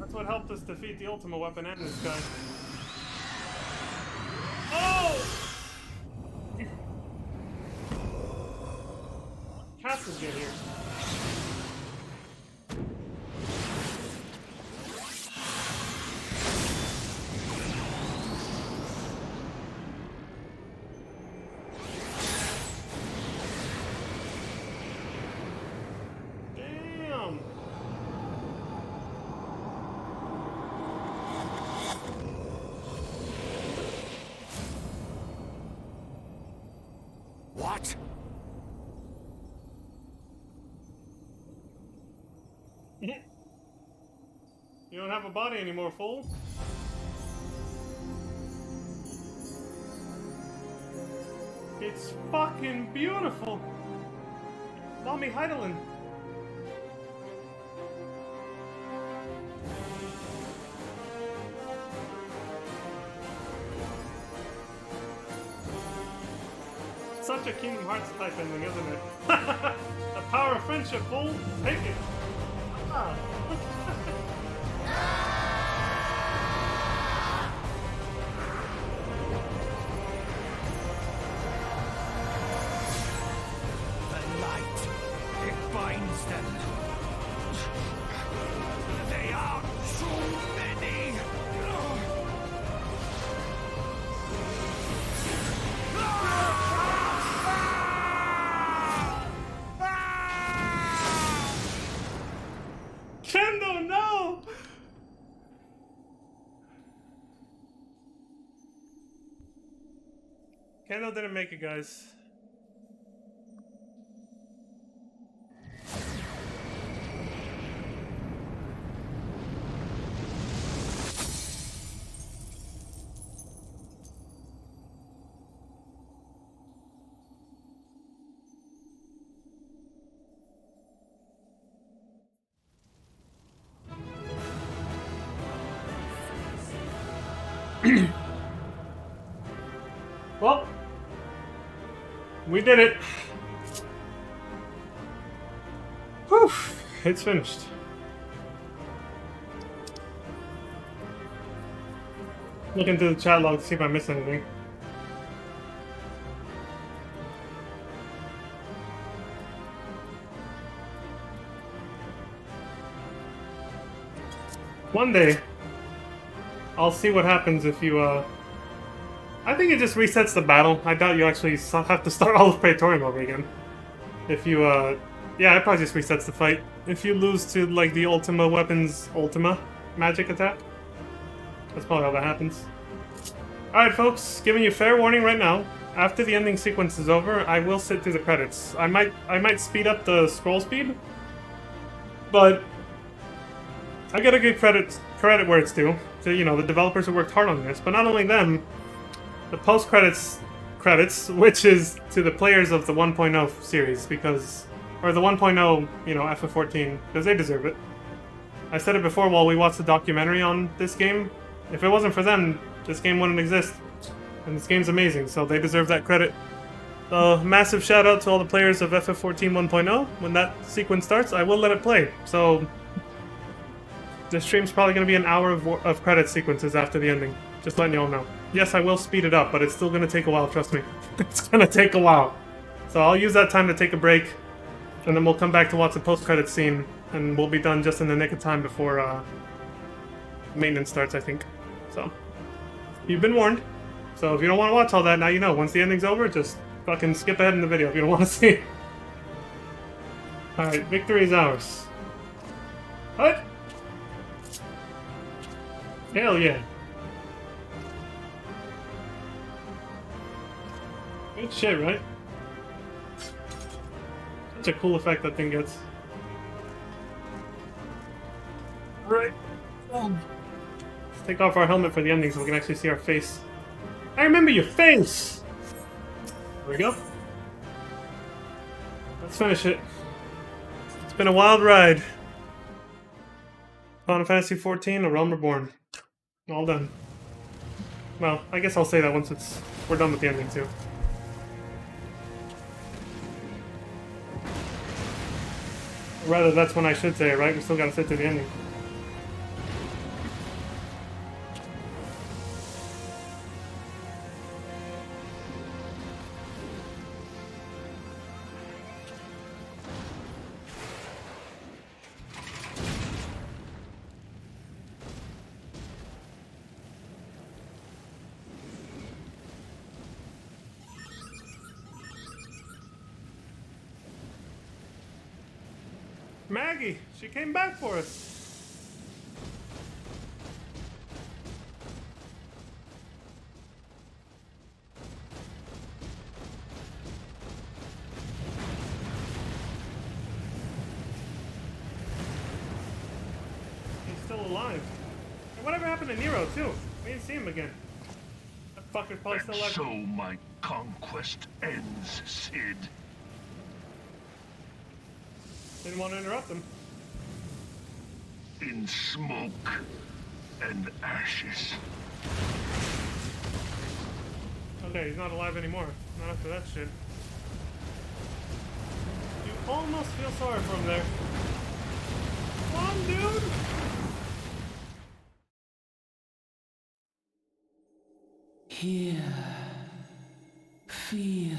That's what helped us defeat the Ultima weapon and this guy. Oh! Castles get here. Damn! What? You don't have a body anymore, fool. It's fucking beautiful. Call me Hydaelyn. Such a Kingdom Hearts type ending, isn't it? The power of friendship, fool. Take it. Ah. The light, it binds them. They are so many. Kendo, no! Kendo didn't make it, guys. We did it! Whew! It's finished. Look into the chat log to see if I missed anything. One day, I'll see what happens if you, I think it just resets the battle. I doubt you actually have to start all of Praetorium over again. If you, yeah, it probably just resets the fight. If you lose to, like, the Ultima weapons Ultima magic attack. That's probably how that happens. Alright, folks, giving you fair warning right now. After the ending sequence is over, I will sit through the credits. I might speed up the scroll speed, but I gotta give credit where it's due to, you know, the developers who worked hard on this. But not only them, the post-credits, which is to the players of the 1.0 series, because, or the 1.0, you know, FF14, because they deserve it. I said it before while we watched the documentary on this game. If it wasn't for them, this game wouldn't exist. And this game's amazing, so they deserve that credit. Massive shout out to all the players of FF14 1.0. When that sequence starts, I will let it play. So, this stream's probably going to be an hour of credit sequences after the ending. Just letting y'all know. Yes, I will speed it up, but it's still going to take a while, trust me. It's going to take a while. So I'll use that time to take a break, and then we'll come back to watch the post-credit scene, and we'll be done just in the nick of time before maintenance starts, I think. So, you've been warned. So if you don't want to watch all that, now you know. Once the ending's over, just fucking skip ahead in the video if you don't want to see it. Alright, victory is ours. What? Hell yeah. Good shit, right? Such a cool effect that thing gets. Alright. Let's take off our helmet for the ending so we can actually see our face. I remember your face! There we go. Let's finish it. It's been a wild ride. Final Fantasy XIV, A Realm Reborn. All done. Well, I guess I'll say that once we're done with the ending too. Or rather, that's when I should say it, right? We still gotta sit to the ending. Maggie! She came back for us! He's still alive. And whatever happened to Nero, too? We didn't see him again. That fucker's probably still alive. So my conquest ends, Cid. Didn't want to interrupt him. In smoke and ashes. Okay, he's not alive anymore. Not after that shit. You almost feel sorry for him there. Come on, dude! Hear, feel,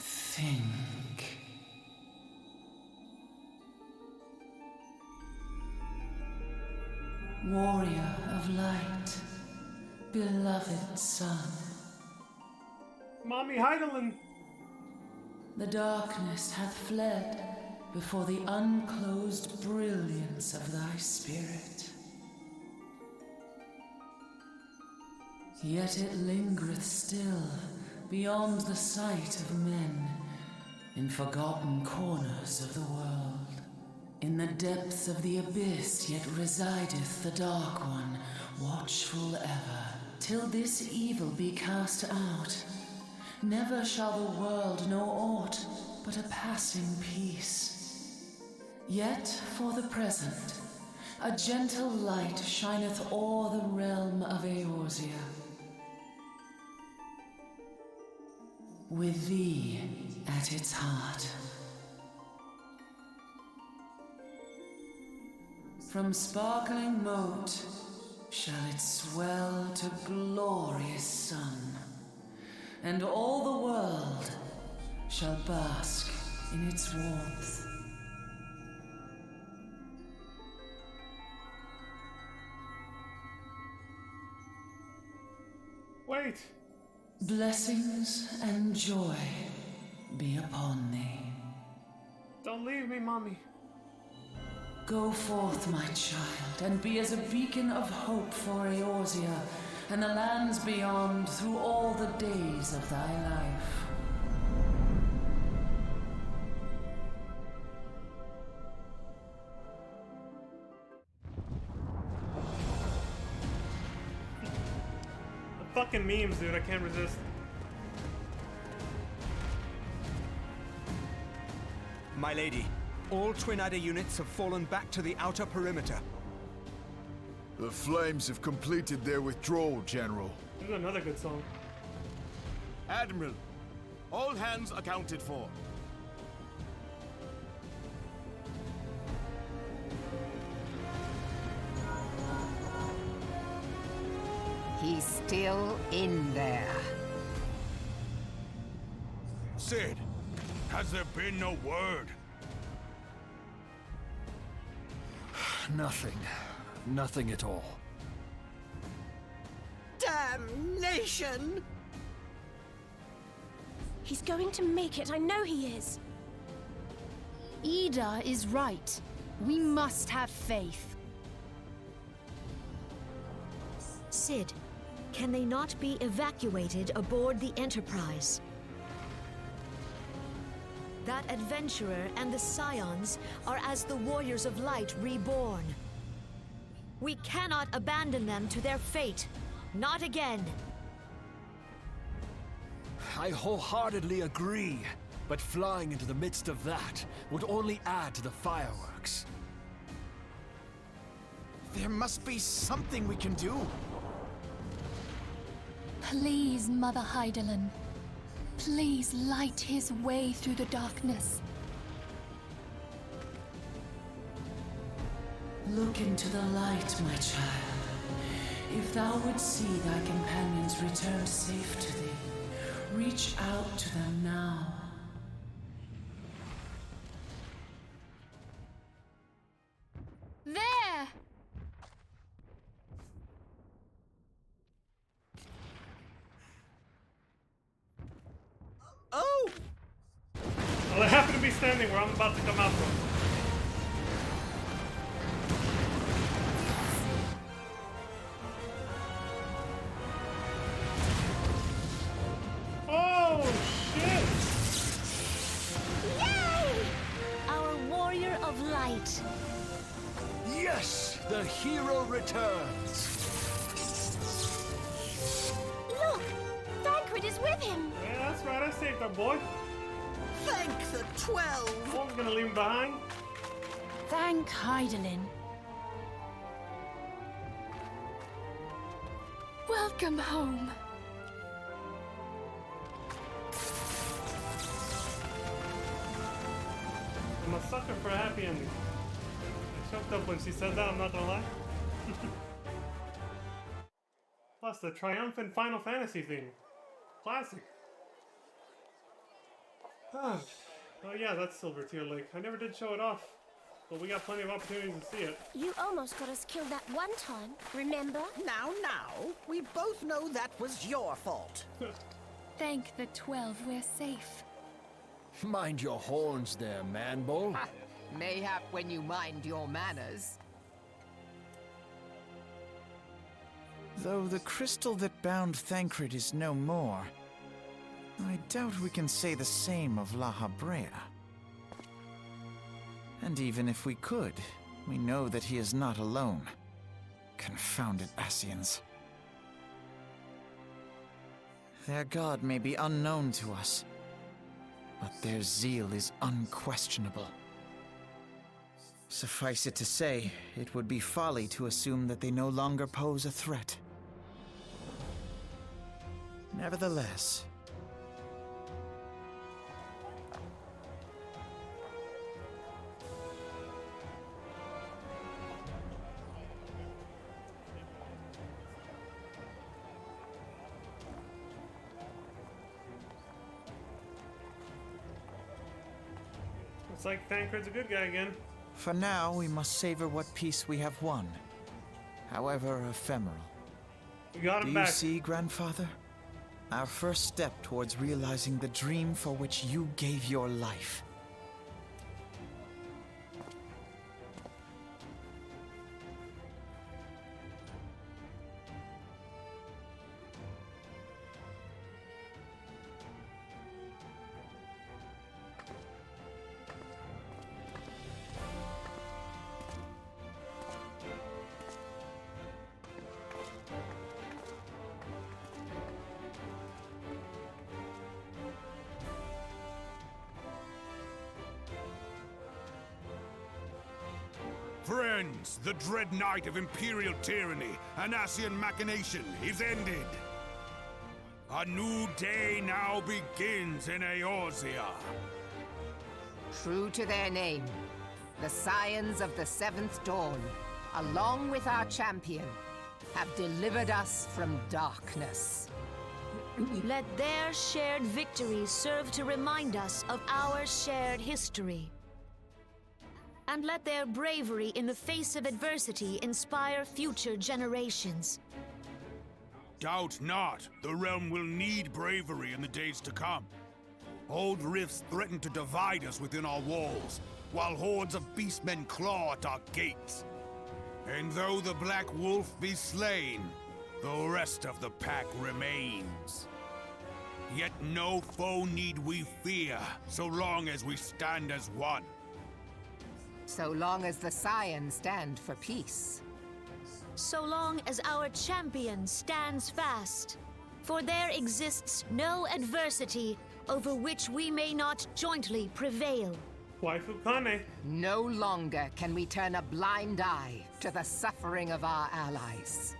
think. Warrior of light, beloved son. Mommy Heidelin! The darkness hath fled before the unclosed brilliance of thy spirit. Yet it lingereth still beyond the sight of men, in forgotten corners of the world. In the depths of the abyss yet resideth the Dark One, watchful ever, till this evil be cast out. Never shall the world know aught but a passing peace. Yet for the present, a gentle light shineth o'er the realm of Eorzea. with thee at its heart. From sparkling moat shall it swell to glorious sun, and all the world shall bask in its warmth. Wait! Blessings and joy be upon thee. Don't leave me, Mommy. Go forth, my child, and be as a beacon of hope for Eorzea and the lands beyond through all the days of thy life. The fucking memes, dude, I can't resist. My lady, all Twin Adder units have fallen back to the outer perimeter. The Flames have completed their withdrawal, General. This is another good song. Admiral, all hands accounted for. He's still in there. Sid, has there been no word? Nothing. Nothing at all. Damnation! He's going to make it, I know he is. Ida is right. We must have faith. Sid, can they not be evacuated aboard the Enterprise? That adventurer and the Scions are as the Warriors of Light reborn. We cannot abandon them to their fate. Not again. I wholeheartedly agree, but flying into the midst of that would only add to the fireworks. There must be something we can do. Please, Mother Hydaelyn. Please light his way through the darkness. Look into the light, my child. If thou would see thy companions return safe to thee, reach out to them now. There! Oh! Well, I happen to be standing where I'm about to come out from. Oh, shit! Yay! Our warrior of light. Yes! The hero returns! Look! Thancred is with him! Yeah, that's right, I saved our boy. Thank the 12! No one's gonna leave him behind. Thank Hydaelyn. Welcome home. I'm a sucker for a happy ending. I choked up when she said that, I'm not gonna lie. Plus, the triumphant Final Fantasy theme. Classic. Oh yeah, that's Silver Tear Lake. I never did show it off, but we got plenty of opportunities to see it. You almost got us killed that one time, remember? Now, we both know that was your fault. Thank the 12 we're safe. Mind your horns there, man-bull. Mayhap when you mind your manners. Though the crystal that bound Thancred is no more, I doubt we can say the same of La Habrea. And even if we could, we know that he is not alone. Confounded Ascians. Their god may be unknown to us, but their zeal is unquestionable. Suffice it to say, it would be folly to assume that they no longer pose a threat. Nevertheless, Looks like Thancred's a good guy again. For now, we must savor what peace we have won, however ephemeral. We got him Do back. you see, Grandfather? Our first step towards realizing the dream for which you gave your life. Friends, the dread night of Imperial tyranny and Ascian machination is ended. A new day now begins in Eorzea. True to their name, the Scions of the Seventh Dawn, along with our champion, have delivered us from darkness. Let their shared victories serve to remind us of our shared history. And let their bravery in the face of adversity inspire future generations. Doubt not, the realm will need bravery in the days to come. Old rifts threaten to divide us within our walls, while hordes of beastmen claw at our gates. And though the Black Wolf be slain, the rest of the pack remains. Yet no foe need we fear, so long as we stand as one. So long as the Scions stand for peace. So long as our champion stands fast. For there exists no adversity over which we may not jointly prevail. Waifu Kane. No longer can we turn a blind eye to the suffering of our allies.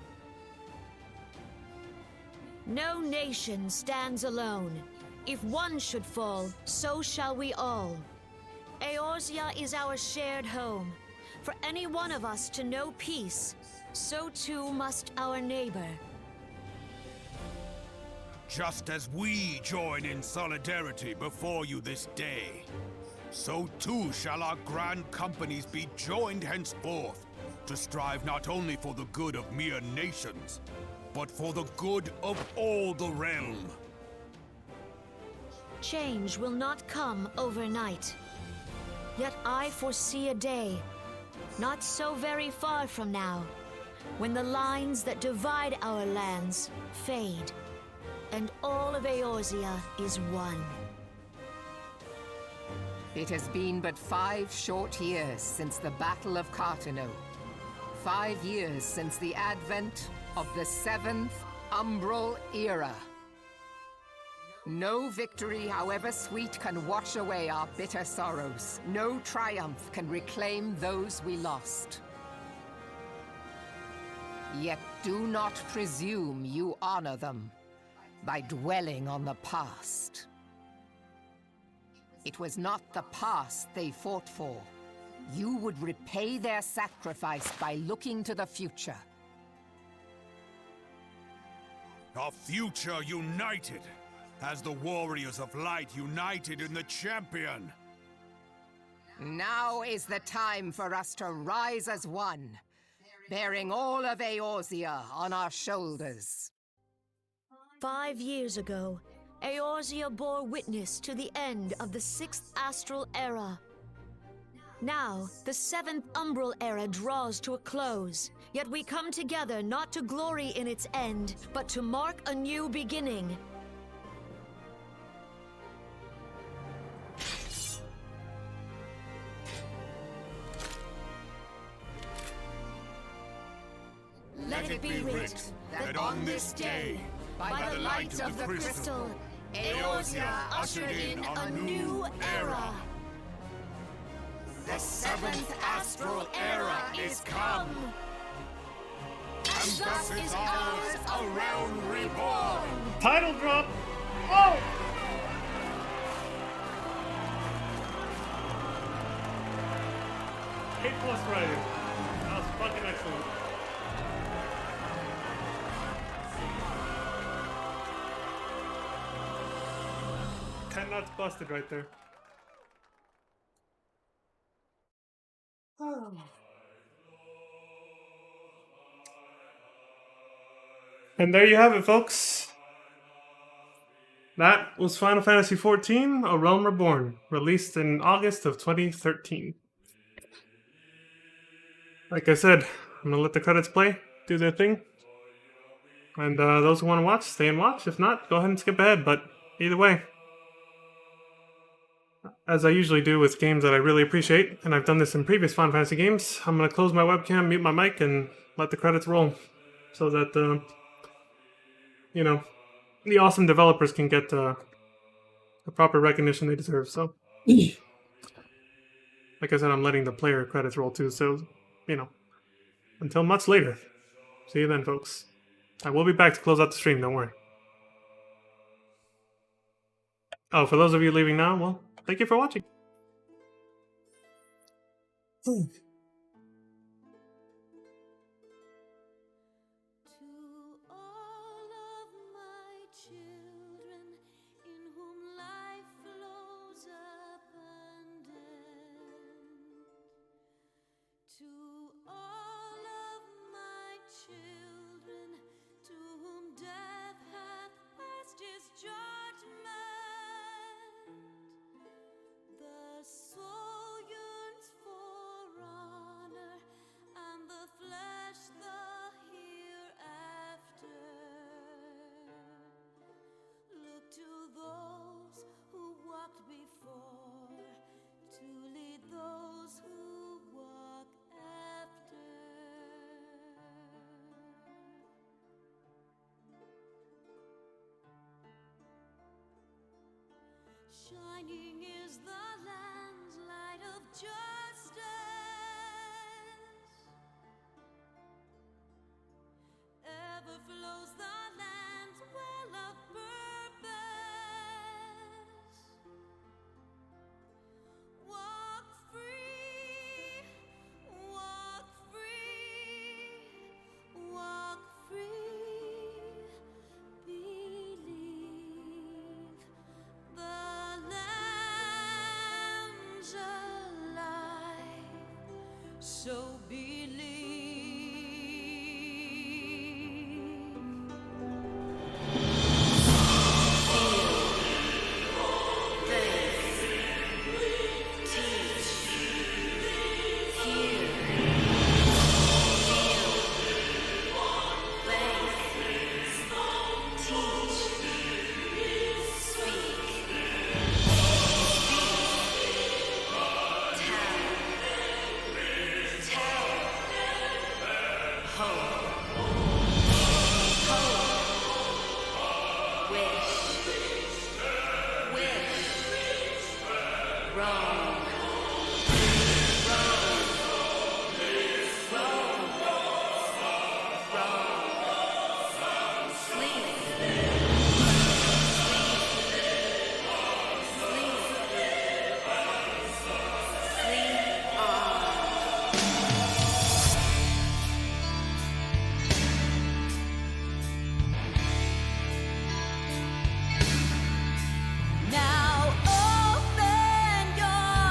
No nation stands alone. If one should fall, so shall we all. Eorzea is our shared home. For any one of us to know peace, so too must our neighbor. Just as we join in solidarity before you this day, so too shall our grand companies be joined henceforth to strive not only for the good of mere nations, but for the good of all the realm. Change will not come overnight. Yet I foresee a day, not so very far from now, when the lines that divide our lands fade, and all of Eorzea is one. It has been but 5 short years since the Battle of Cartano. 5 years since the advent of the 7th Umbral Era. No victory, however sweet, can wash away our bitter sorrows. No triumph can reclaim those we lost. Yet do not presume you honor them by dwelling on the past. It was not the past they fought for. You would repay their sacrifice by looking to the future. A future united, as the warriors of light united in the champion. Now is the time for us to rise as one, bearing all of Eorzea on our shoulders. 5 years ago, Eorzea bore witness to the end of the 6th Astral Era. Now, the 7th Umbral Era draws to a close, yet we come together not to glory in its end, but to mark a new beginning. Let it be writ that on this day, by the light of the crystal, Eorzea ushered in a new era. The 7th Astral Era is come. And thus is ours a realm reborn. Title drop. Oh! A+ writing. That was fucking excellent. 10 nuts busted right there. And there you have it, folks. That was Final Fantasy XIV: A Realm Reborn, released in August of 2013. Like I said, I'm gonna let the credits play, do their thing. And those who want to watch, stay and watch. If not, go ahead and skip ahead. But either way, as I usually do with games that I really appreciate, and I've done this in previous Final Fantasy games, I'm going to close my webcam, mute my mic, and let the credits roll. So that, you know, the awesome developers can get the proper recognition they deserve. So, like I said, I'm letting the player credits roll too. So, you know, until much later. See you then, folks. I will be back to close out the stream, don't worry. Oh, for those of you leaving now, well, thank you for watching. Shining is the land's light of justice. Ever flows the land's well of purpose. Walk free, walk free, walk free. Believe the lamb's alive, so believe. Now open your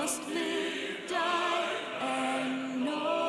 must live, die, and know.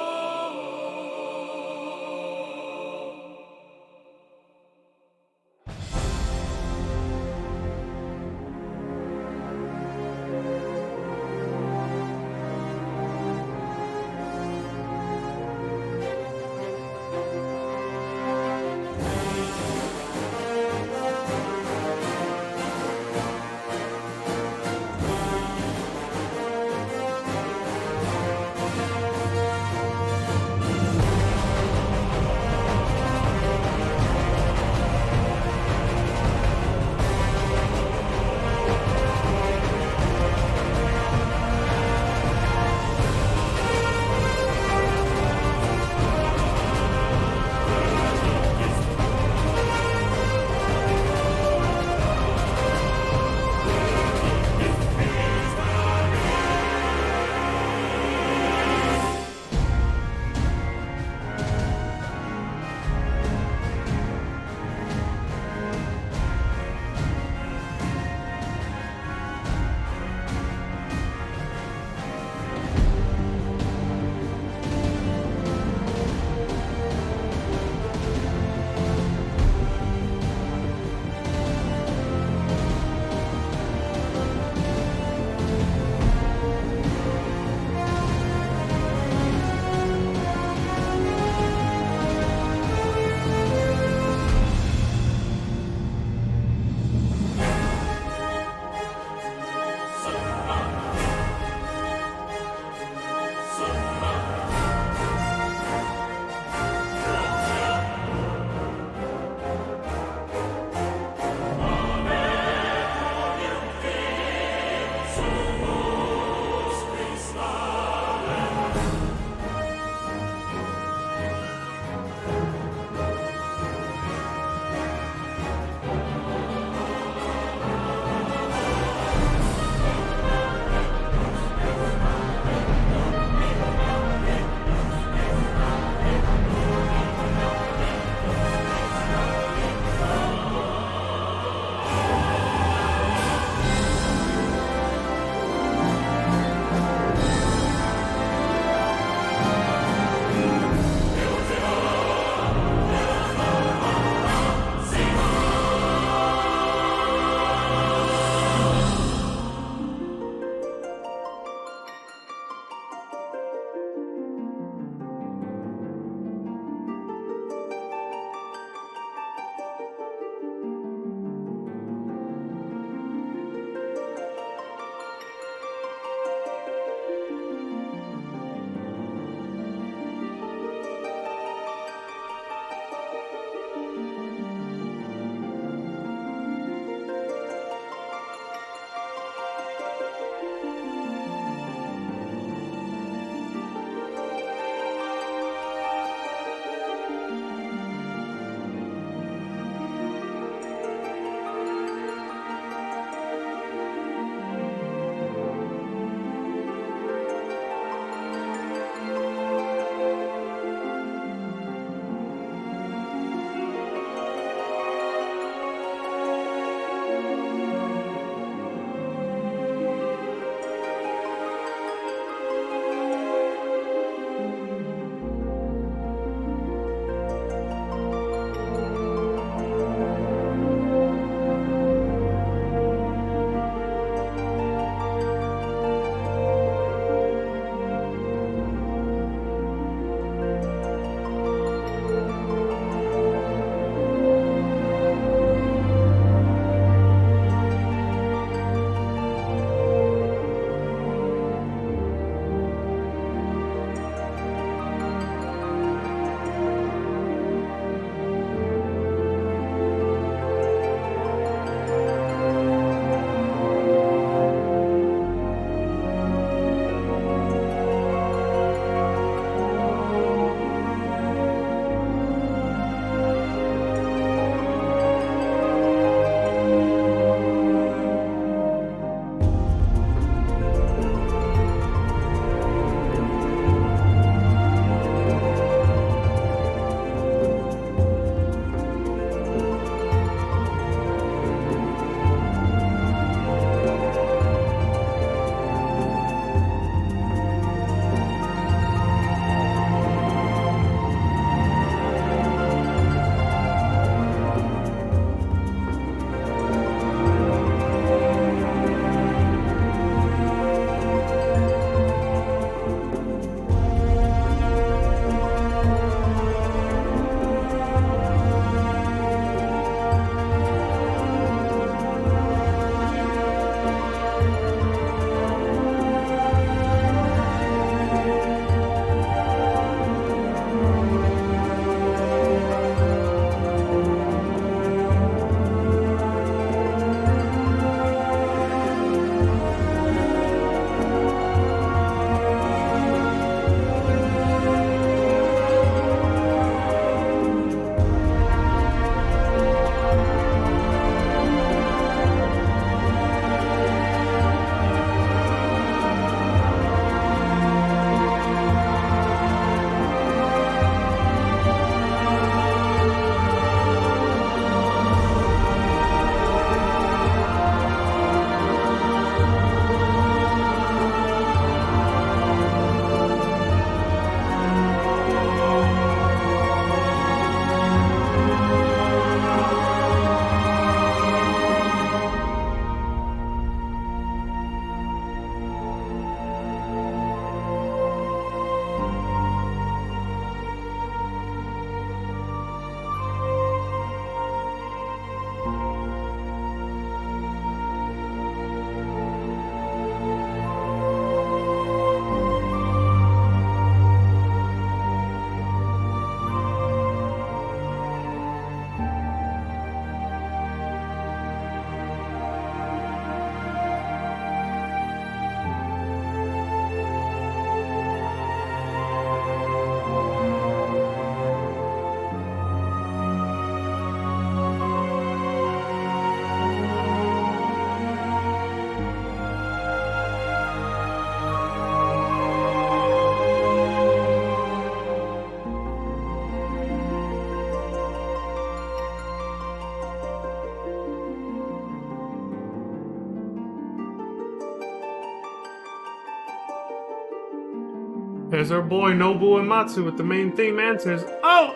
There's our boy Nobu Ematsu with the main theme answers. Oh!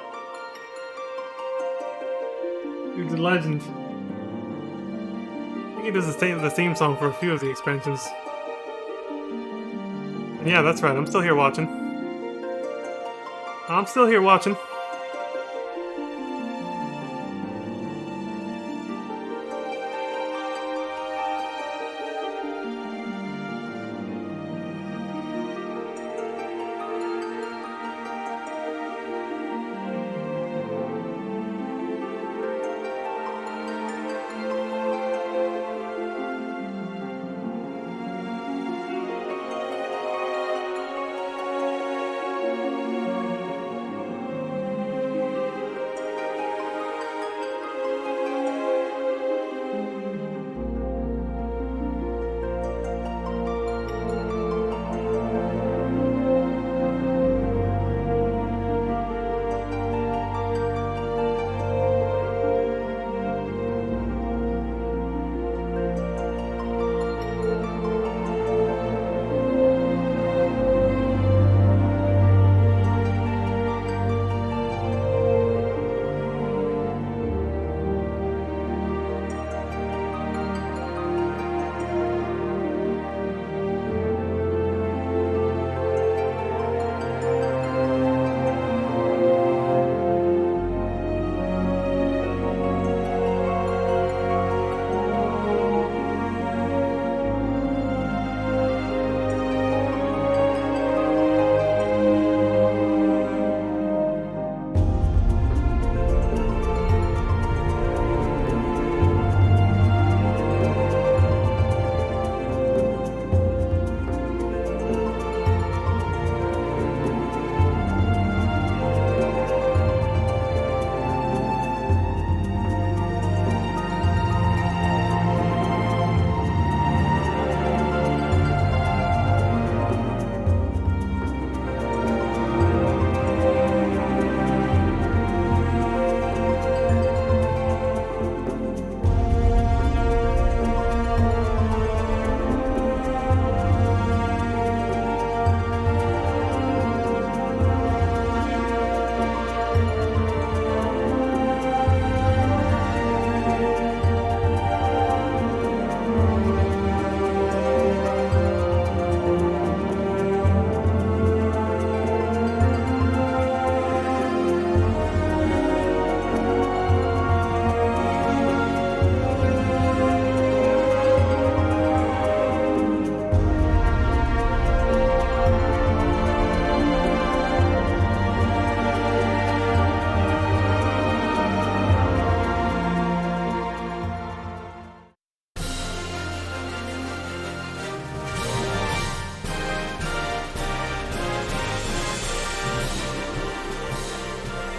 Dude's a legend. I think he does the theme song for a few of the expansions. And yeah, that's right, I'm still here watching. I'm still here watching.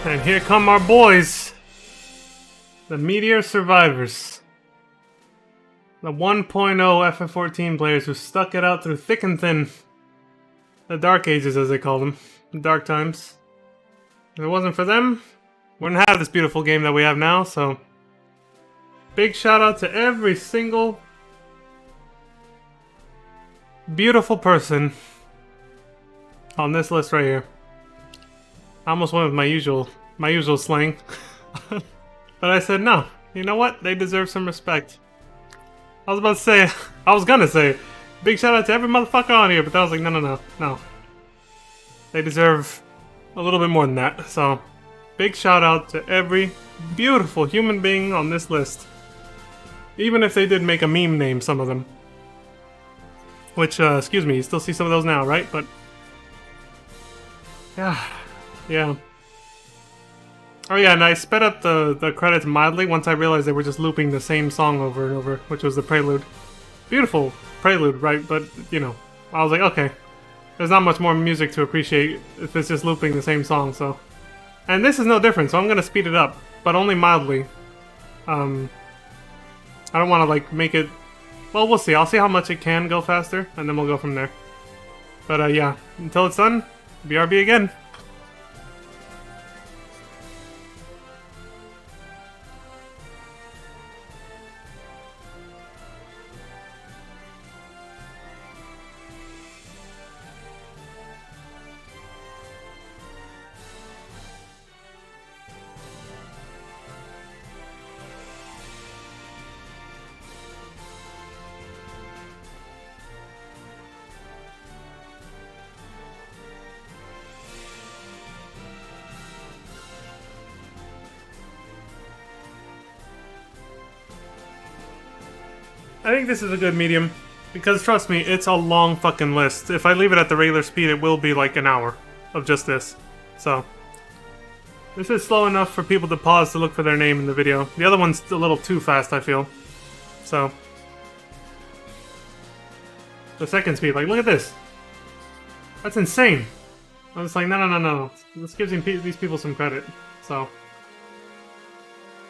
And here come our boys, the Meteor Survivors. The 1.0 FF14 players who stuck it out through thick and thin. The Dark Ages, as they call them. The Dark Times. If it wasn't for them, we wouldn't have this beautiful game that we have now, so... Big shout out to every single beautiful person on this list right here. I almost went with my usual slang. But I said no. You know what? They deserve some respect. I was gonna say, big shout out to every motherfucker on here, but I was like, no. They deserve a little bit more than that. So, big shout out to every beautiful human being on this list. Even if they did make a meme name, some of them. Which, excuse me, you still see some of those now, right? But, yeah. Oh yeah, and I sped up the credits mildly once I realized they were just looping the same song over and over, which was the prelude. Beautiful prelude, right? But, you know, I was like, okay, there's not much more music to appreciate if it's just looping the same song, so... And this is no different, so I'm gonna speed it up, but only mildly. I don't want to, like, make it... Well, we'll see. I'll see how much it can go faster, and then we'll go from there. But, yeah, until it's done, BRB again. I think this is a good medium. Because trust me, it's a long fucking list. If I leave it at the regular speed, it will be like an hour of just this. So, this is slow enough for people to pause to look for their name in the video. The other one's a little too fast, I feel. So, the second speed, like, look at this. That's insane. I was like, no. This gives these people some credit. So,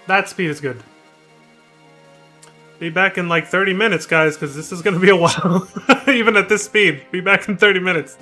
that speed is good. Be back in like 30 minutes, guys, because this is going to be a while. Even at this speed. Be back in 30 minutes.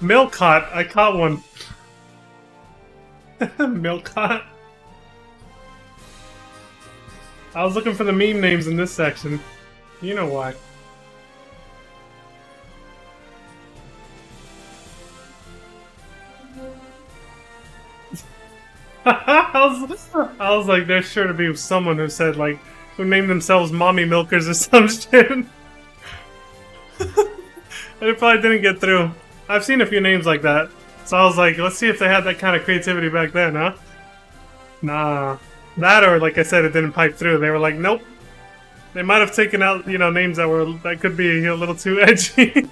Milcott. I caught one. Milcott. I was looking for the meme names in this section. You know why. I was like, there's sure to be someone who said, like, who named themselves Mommy Milkers or some shit. And it probably didn't get through. I've seen a few names like that. So I was like, let's see if they had that kind of creativity back then, huh? Nah. That or, like I said, it didn't pipe through. They were like, nope. They might have taken out, you know, names that could be a little too edgy.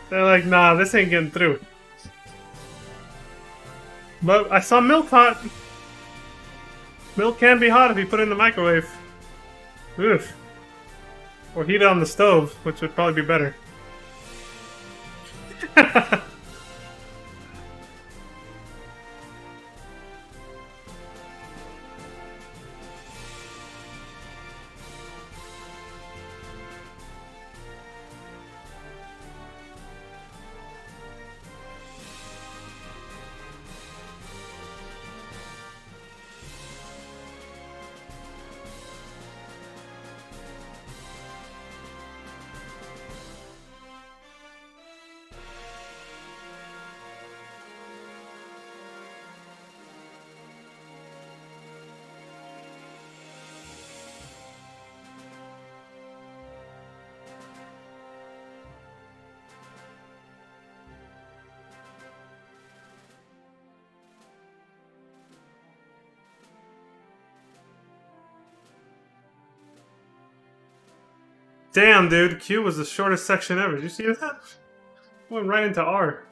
They're like, nah, this ain't getting through. But I saw milk hot. Milk can be hot if you put it in the microwave. Oof. Or heat it on the stove, which would probably be better. Damn, dude, Q was the shortest section ever. Did you see that? Went right into R.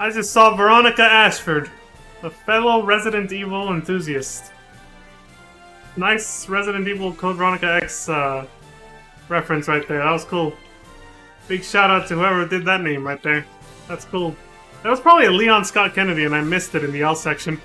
I just saw Veronica Ashford, a fellow Resident Evil enthusiast. Nice Resident Evil Code Veronica X reference right there. That was cool. Big shout out to whoever did that name right there. That's cool. That was probably a Leon Scott Kennedy, and I missed it in the L section.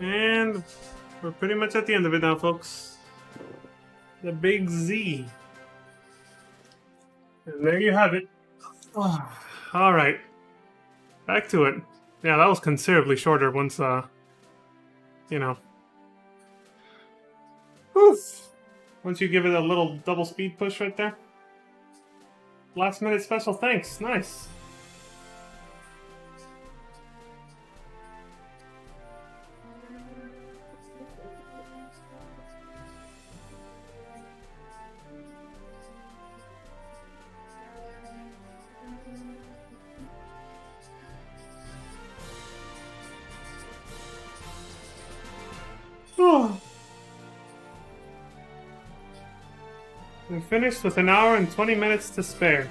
And we're pretty much at the end of it now, folks. The big Z. And there you have it. Alright. Back to it. Yeah, that was considerably shorter once, you know. Oof. Once you give it a little double speed push right there. Last minute special thanks. Nice. We finished with an hour and 20 minutes to spare.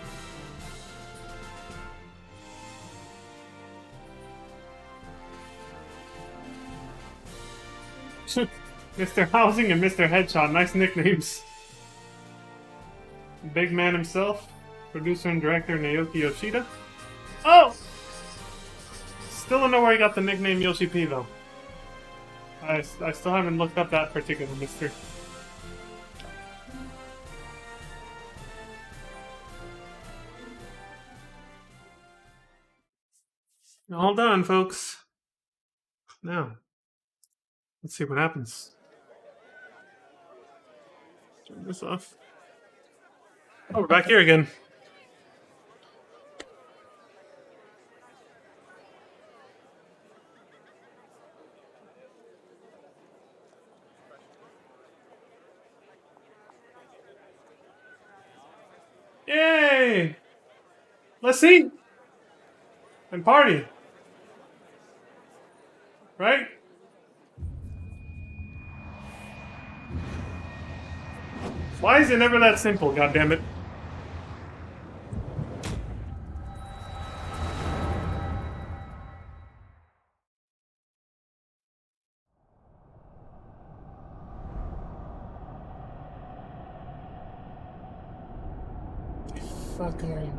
Mr. Housing and Mr. Headshot, nice nicknames. Big man himself, producer and director Naoki Yoshida. Oh! Still don't know where he got the nickname Yoshi P though. I still haven't looked up that particular mystery. All done, folks. Now, let's see what happens. Turn this off. Oh, we're back here again. Yay! Let's see! And party! Right? Why is it never that simple, goddammit? Fuck are you?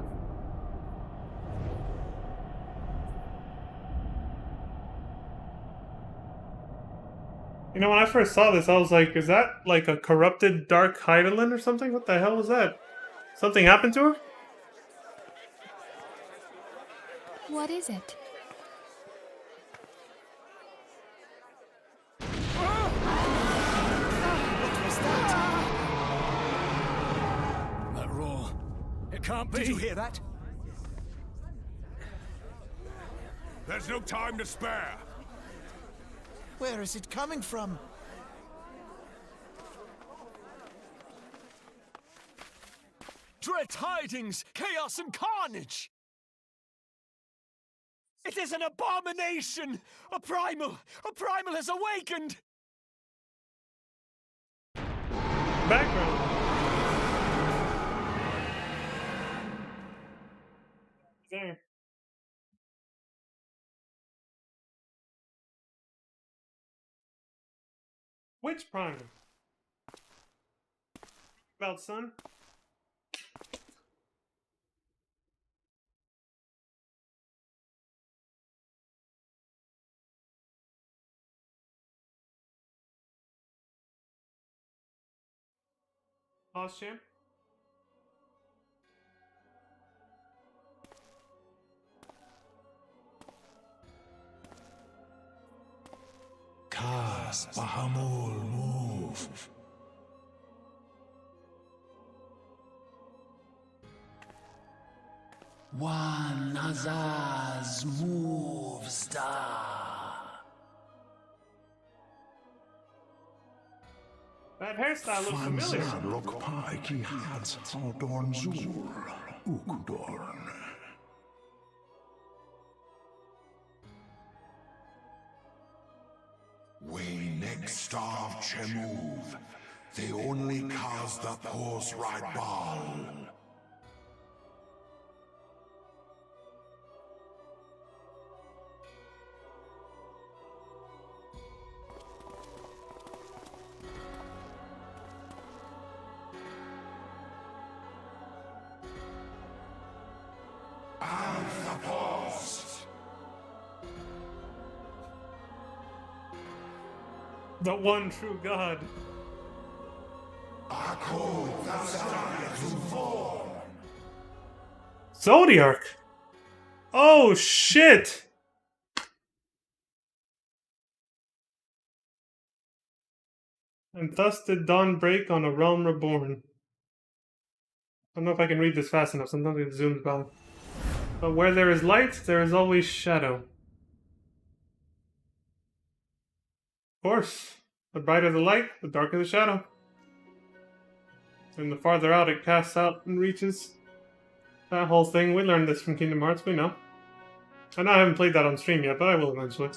You know, when I first saw this, I was like, is that like a corrupted Dark Heidelin or something? What the hell was that? Something happened to her? What is it? That roar. It can't be. Did you hear that? There's no time to spare. Where is it coming from? Dread tidings, chaos and carnage! It is an abomination! A primal has awakened! Background. There. Which primal? About son? Pause champ? Kaz Bahamul move. One Azaz move star. That hairstyle looks familiar. Lokpai ki hats Aldorn Zur, Ukudorn. We next starve Chemuv. They only cause the horse ride ball. The one true God. Zodiark! Oh shit! And thus did dawn break on a realm reborn. I don't know if I can read this fast enough, sometimes it zooms by. But where there is light, there is always shadow. Of course, the brighter the light, the darker the shadow. And the farther out it casts out and reaches. That whole thing, we learned this from Kingdom Hearts, we know. I know I haven't played that on stream yet, but I will eventually.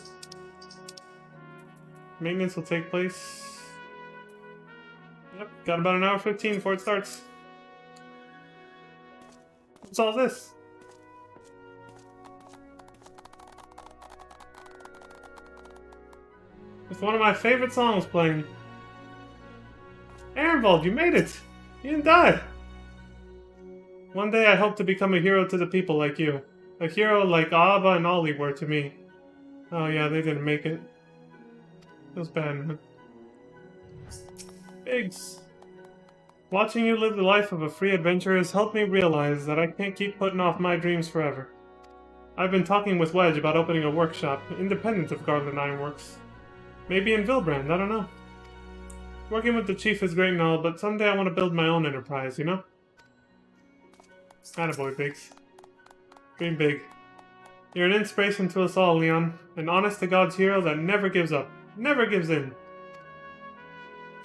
Maintenance will take place... Yep, got about an hour 15 before it starts. What's all this? It's one of my favorite songs playing. Ehrenwald, you made it! You didn't die! One day I hope to become a hero to the people like you. A hero like Abba and Ollie were to me. Oh yeah, they didn't make it. Feels bad, man. Biggs. Watching you live the life of a free adventurer has helped me realize that I can't keep putting off my dreams forever. I've been talking with Wedge about opening a workshop, independent of Garland Ironworks. Maybe in Vilbrand, I don't know. Working with the chief is great and all, but someday I want to build my own enterprise, you know? Attaboy, Biggs. Dream big. You're an inspiration to us all, Leon. An honest-to-God's hero that never gives up. Never gives in.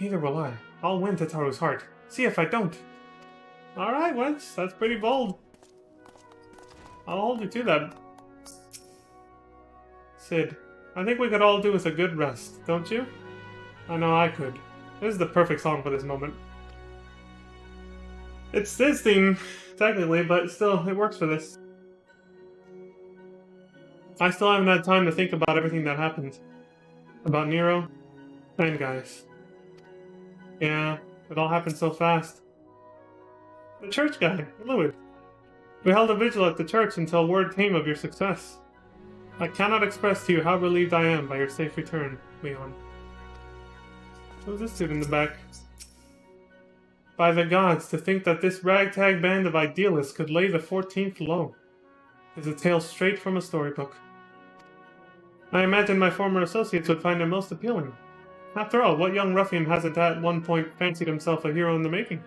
Neither will I. I'll win Tataru's heart. See if I don't. Alright, Wedge. That's pretty bold. I'll hold you to that. Sid, I think we could all do with a good rest, don't you? I know I could. This is the perfect song for this moment. It's this theme, technically, but still, it works for this. I still haven't had time to think about everything that happened. About Nero, and guys. Yeah, it all happened so fast. The church guy, Louis. We held a vigil at the church until word came of your success. I cannot express to you how relieved I am by your safe return, Leon. Who's this dude in the back? By the gods, to think that this ragtag band of idealists could lay the 14th low is a tale straight from a storybook. I imagine my former associates would find it most appealing. After all, what young ruffian hasn't at one point fancied himself a hero in the making?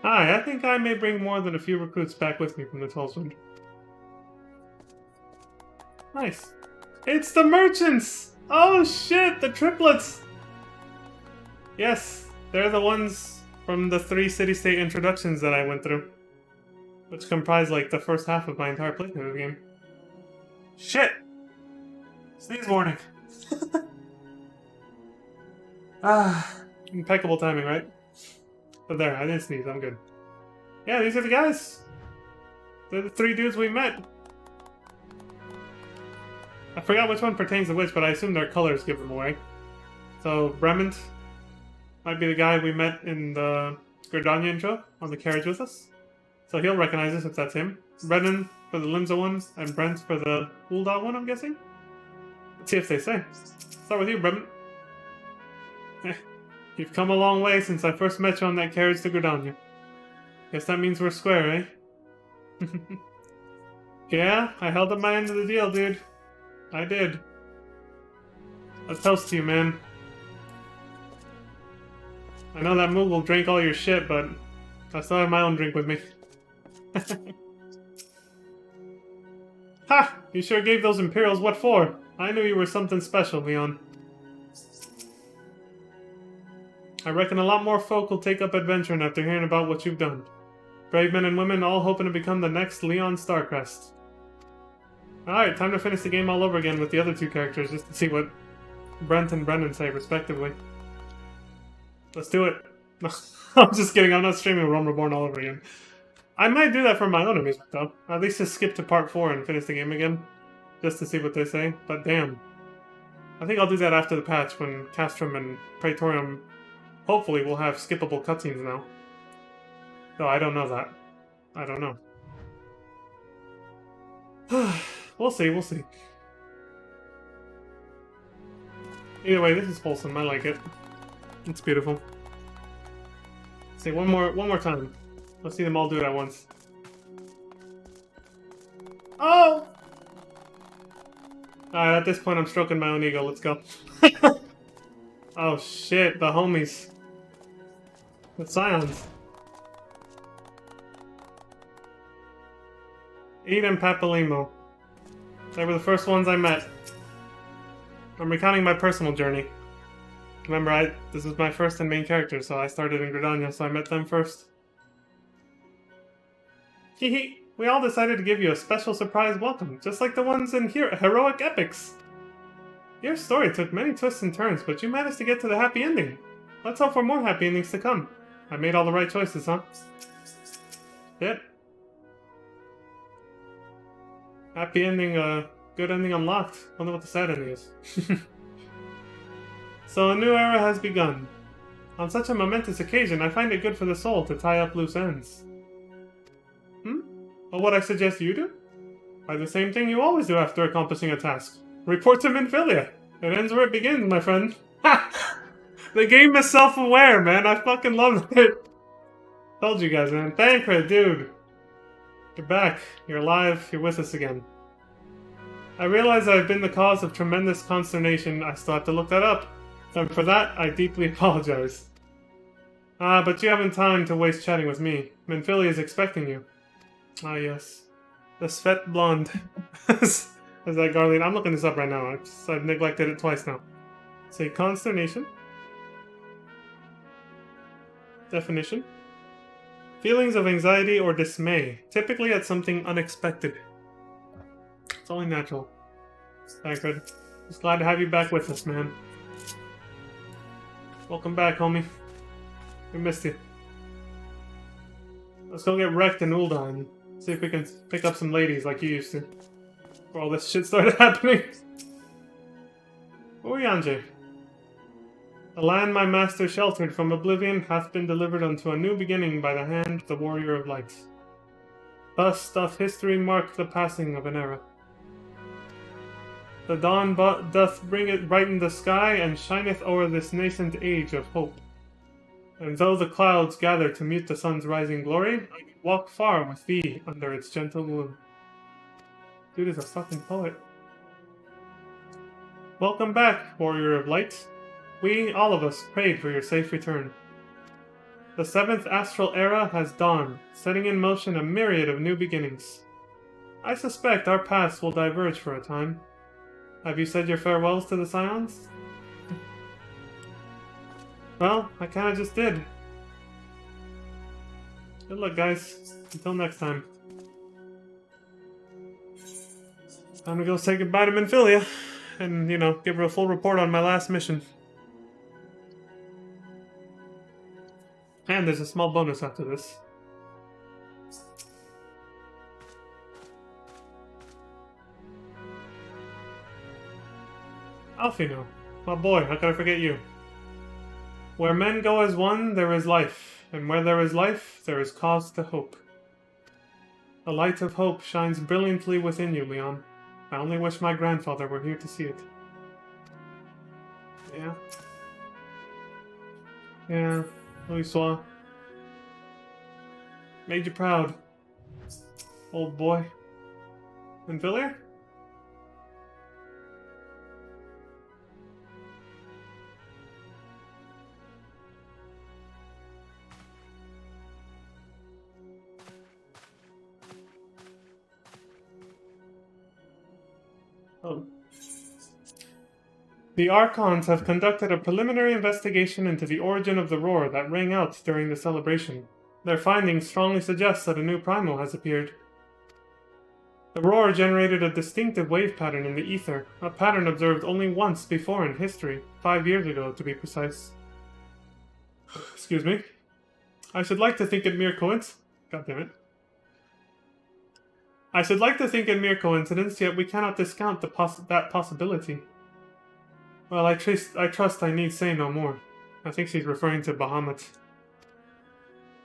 Aye, I think I may bring more than a few recruits back with me from the Twelvewind. Nice. It's the merchants! Oh shit, the triplets! Yes, they're the ones from the 3 city-state introductions that I went through. Which comprise like the first half of my entire playthrough of the game. Shit! Sneeze warning. Impeccable timing, right? But there, I didn't sneeze, I'm good. Yeah, these are the guys! They're the 3 dudes we met. I forgot which one pertains to which, but I assume their colors give them away. So, Bremont might be the guy we met in the Gridania intro on the carriage with us. So he'll recognize us if that's him. Brennan for the Limsa one, and Brent for the Bulldog one, I'm guessing? Let's see if they say. Start with you, Bremont. You've come a long way since I first met you on that carriage to Gridania. Guess that means we're square, eh? Yeah, I held up my end of the deal, dude. I did. A toast to you, man. I know that Moogle drank all your shit, but I still have my own drink with me. Ha! You sure gave those Imperials what for? I knew you were something special, Leon. I reckon a lot more folk will take up adventuring after hearing about what you've done. Brave men and women all hoping to become the next Leon Starcrest. Alright, time to finish the game all over again with the other two characters, just to see what Brent and Brendan say, respectively. Let's do it. I'm just kidding, I'm not streaming Realm Reborn all over again. I might do that for my own amusement, though. At least just skip to part 4 and finish the game again. Just to see what they say. But damn. I think I'll do that after the patch, when Castrum and Praetorium hopefully will have skippable cutscenes now. Though I don't know that. I don't know. We'll see, we'll see. Either way, this is wholesome. I like it. It's beautiful. Let's see, one more time. Let's see them all do it at once. Oh! Alright, at this point I'm stroking my own ego. Let's go. Oh shit, the homies. The Scions. Eid and Papalimo. They were the first ones I met. I'm recounting my personal journey. Remember, this was my first and main character, so I started in Gridania, so I met them first. Hehe, we all decided to give you a special surprise welcome, just like the ones in heroic epics. Your story took many twists and turns, but you managed to get to the happy ending. Let's hope for more happy endings to come. I made all the right choices, huh? Yep. Happy ending, good ending unlocked. Wonder what the sad ending is. So a new era has begun. On such a momentous occasion, I find it good for the soul to tie up loose ends. Well, what I suggest you do? Why, the same thing you always do after accomplishing a task. Report to Minfilia. It ends where it begins, my friend. Ha! The game is self-aware, man. I fucking love it. Told you guys, man. Thancred, dude. You're back. You're alive. You're with us again. I realize I've been the cause of tremendous consternation. I still have to look that up. And for that, I deeply apologize. But you haven't time to waste chatting with me. Minfilia is expecting you. Ah, yes. The Svet Blonde. Is that Garlean? I'm looking this up right now. I've neglected it twice now. Say consternation. Definition. Feelings of anxiety or dismay, typically at something unexpected. It's only natural. Thancred. Just glad to have you back with us, man. Welcome back, homie. We missed you. Let's go get wrecked in Ul'dah and see if we can pick up some ladies like you used to. Before all this shit started happening. Uyanje. The land my master sheltered from oblivion hath been delivered unto a new beginning by the hand of the warrior of light. Thus doth history mark the passing of an era. The dawn doth bring it brighten the sky, and shineth o'er this nascent age of hope. And though the clouds gather to mute the sun's rising glory, I walk far with thee under its gentle gloom. Dude is a fucking poet. Welcome back, warrior of light. We, all of us, prayed for your safe return. The 7th astral era has dawned, setting in motion a myriad of new beginnings. I suspect our paths will diverge for a time. Have you said your farewells to the Scions? Well, I kinda just did. Good luck, guys. Until next time. Time to go say goodbye to Minfilia. And, you know, give her a full report on my last mission. And there's a small bonus after this. Alfino, my boy, how could I forget you? Where men go as one, there is life, and where there is life, there is cause to hope. The light of hope shines brilliantly within you, Leon. I only wish my grandfather were here to see it. Yeah. Yeah, Louis. Made you proud. Old boy. And Villiers? Oh. The Archons have conducted a preliminary investigation into the origin of the roar that rang out during the celebration. Their findings strongly suggest that a new primal has appeared. The roar generated a distinctive wave pattern in the ether, a pattern observed only once before in history, 5 years ago to be precise. Excuse me. I should like to think it mere coincidence. God damn it. I should like to think it mere coincidence, yet we cannot discount that possibility. Well, I trust I need say no more. I think she's referring to Bahamut.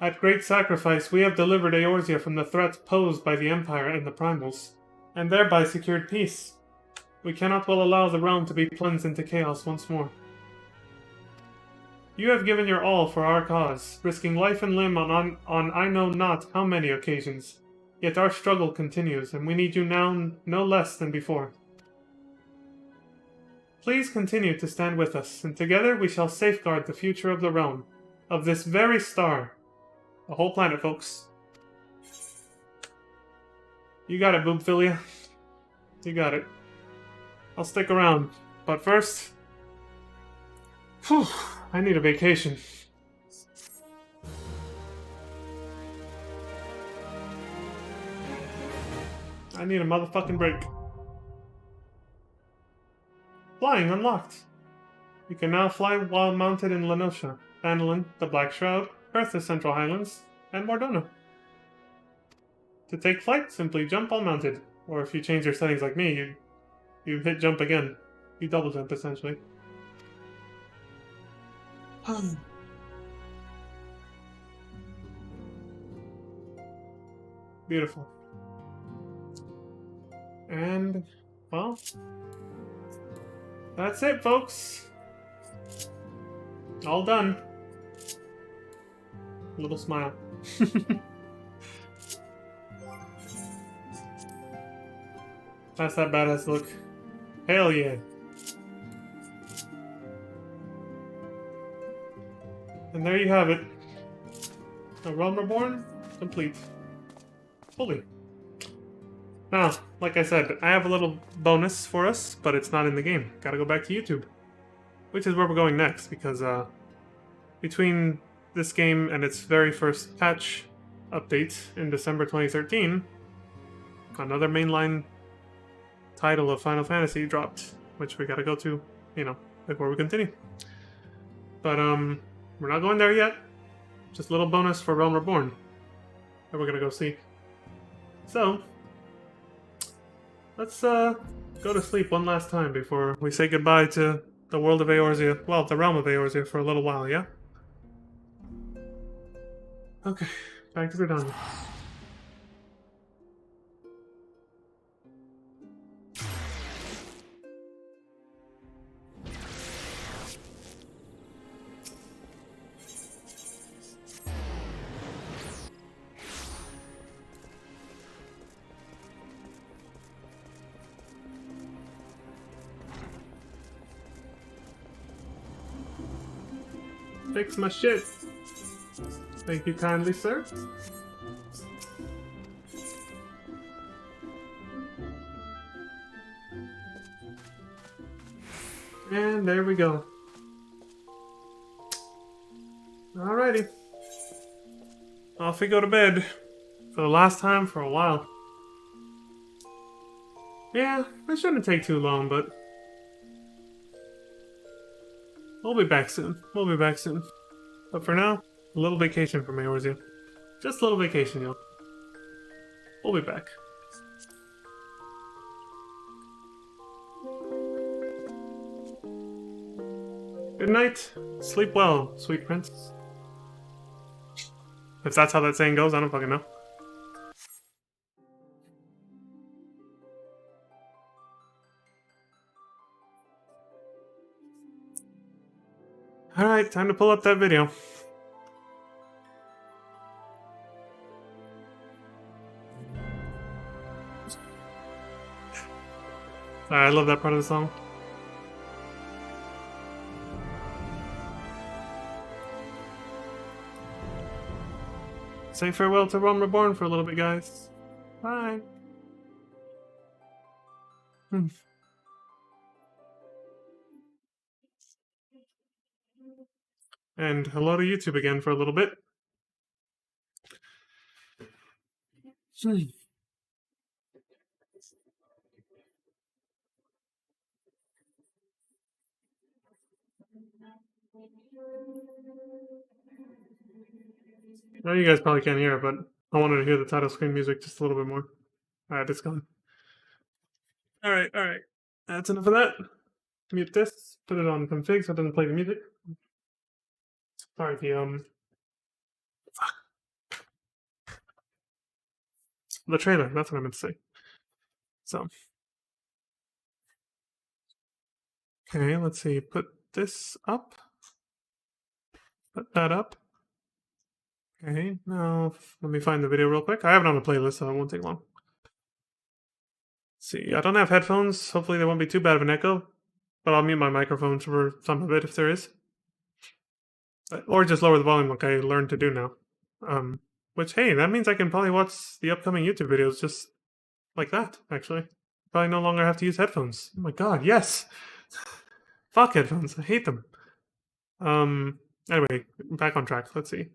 At great sacrifice, we have delivered Eorzea from the threats posed by the Empire and the Primals, and thereby secured peace. We cannot well allow the realm to be plunged into chaos once more. You have given your all for our cause, risking life and limb on I know not how many occasions. Yet our struggle continues, and we need you now no less than before. Please continue to stand with us, and together we shall safeguard the future of the realm, of this very star. The whole planet, folks. You got it, Boobphilia. You got it. I'll stick around, but first... Whew, I need a vacation. I need a motherfucking break. Flying unlocked. You can now fly while mounted in Lenosha, Phandalin, the Black Shroud, Earth, the Central Highlands, and Mordona. To take flight, simply jump while mounted. Or if you change your settings like me, you hit jump again. You double jump, essentially. Beautiful. And, well, that's it, folks. All done. A little smile. That's that badass look. Hell yeah. And there you have it. A Realm Reborn, complete. Fully. Now, like I said, I have a little bonus for us, but it's not in the game. Gotta go back to YouTube. Which is where we're going next, because between this game and its very first patch update in December 2013, another mainline title of Final Fantasy dropped, which we gotta go to, you know, before we continue. But, we're not going there yet. Just a little bonus for Realm Reborn that we're gonna go see. So, let's, go to sleep one last time before we say goodbye to the world of Eorzea. Well, the realm of Eorzea for a little while, yeah? Okay, back to Gridania. Fix my shit. Thank you kindly, sir. And there we go. Alrighty. Off we go to bed. For the last time for a while. Yeah, it shouldn't take too long, but we'll be back soon. We'll be back soon. But for now, a little vacation from Eorzea. Just a little vacation, y'all. We'll be back. Good night. Sleep well, sweet prince. If that's how that saying goes, I don't fucking know. Alright, time to pull up that video. I love that part of the song. Say farewell to Realm Reborn for a little bit, guys. Bye. And hello to YouTube again for a little bit. Now you guys probably can't hear it, but I wanted to hear the title screen music just a little bit more. Alright, it's gone. Alright. That's enough of that. Mute this, put it on config so it doesn't play the music. Sorry, the trailer, that's what I meant to say. So. Okay, let's see, put this up. Put that up. Okay, now let me find the video real quick. I have it on a playlist, so it won't take long. Let's see, I don't have headphones. Hopefully there won't be too bad of an echo, but I'll mute my microphone for some of it if there is. Or just lower the volume like I learned to do now. Which, hey, that means I can probably watch the upcoming YouTube videos just like that, actually. Probably no longer have to use headphones. Oh my god, yes! Fuck headphones, I hate them. Anyway, back on track, let's see.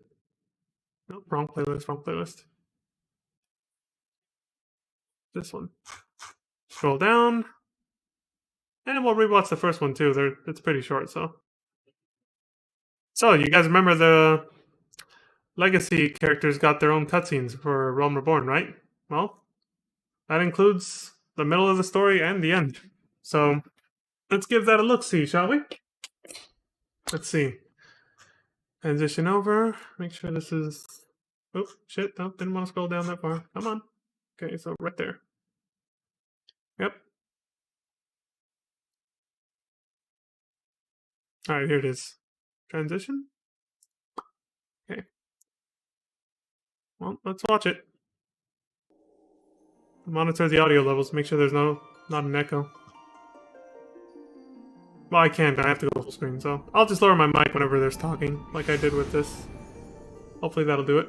Nope, wrong playlist. This one. Scroll down. And we'll rewatch the first one too. It's pretty short, so. So, you guys remember the Legacy characters got their own cutscenes for Realm Reborn, right? Well, that includes the middle of the story and the end. So, let's give that a look-see, shall we? Let's see. Transition over. Make sure this is... Oh, shit. No, didn't want to scroll down that far. Come on. Okay, so right there. Yep. Alright, here it is. Transition? Okay. Well, let's watch it. Monitor the audio levels, make sure there's not an echo. Well, I can't, I have to go full screen, so I'll just lower my mic whenever there's talking, like I did with this. Hopefully that'll do it.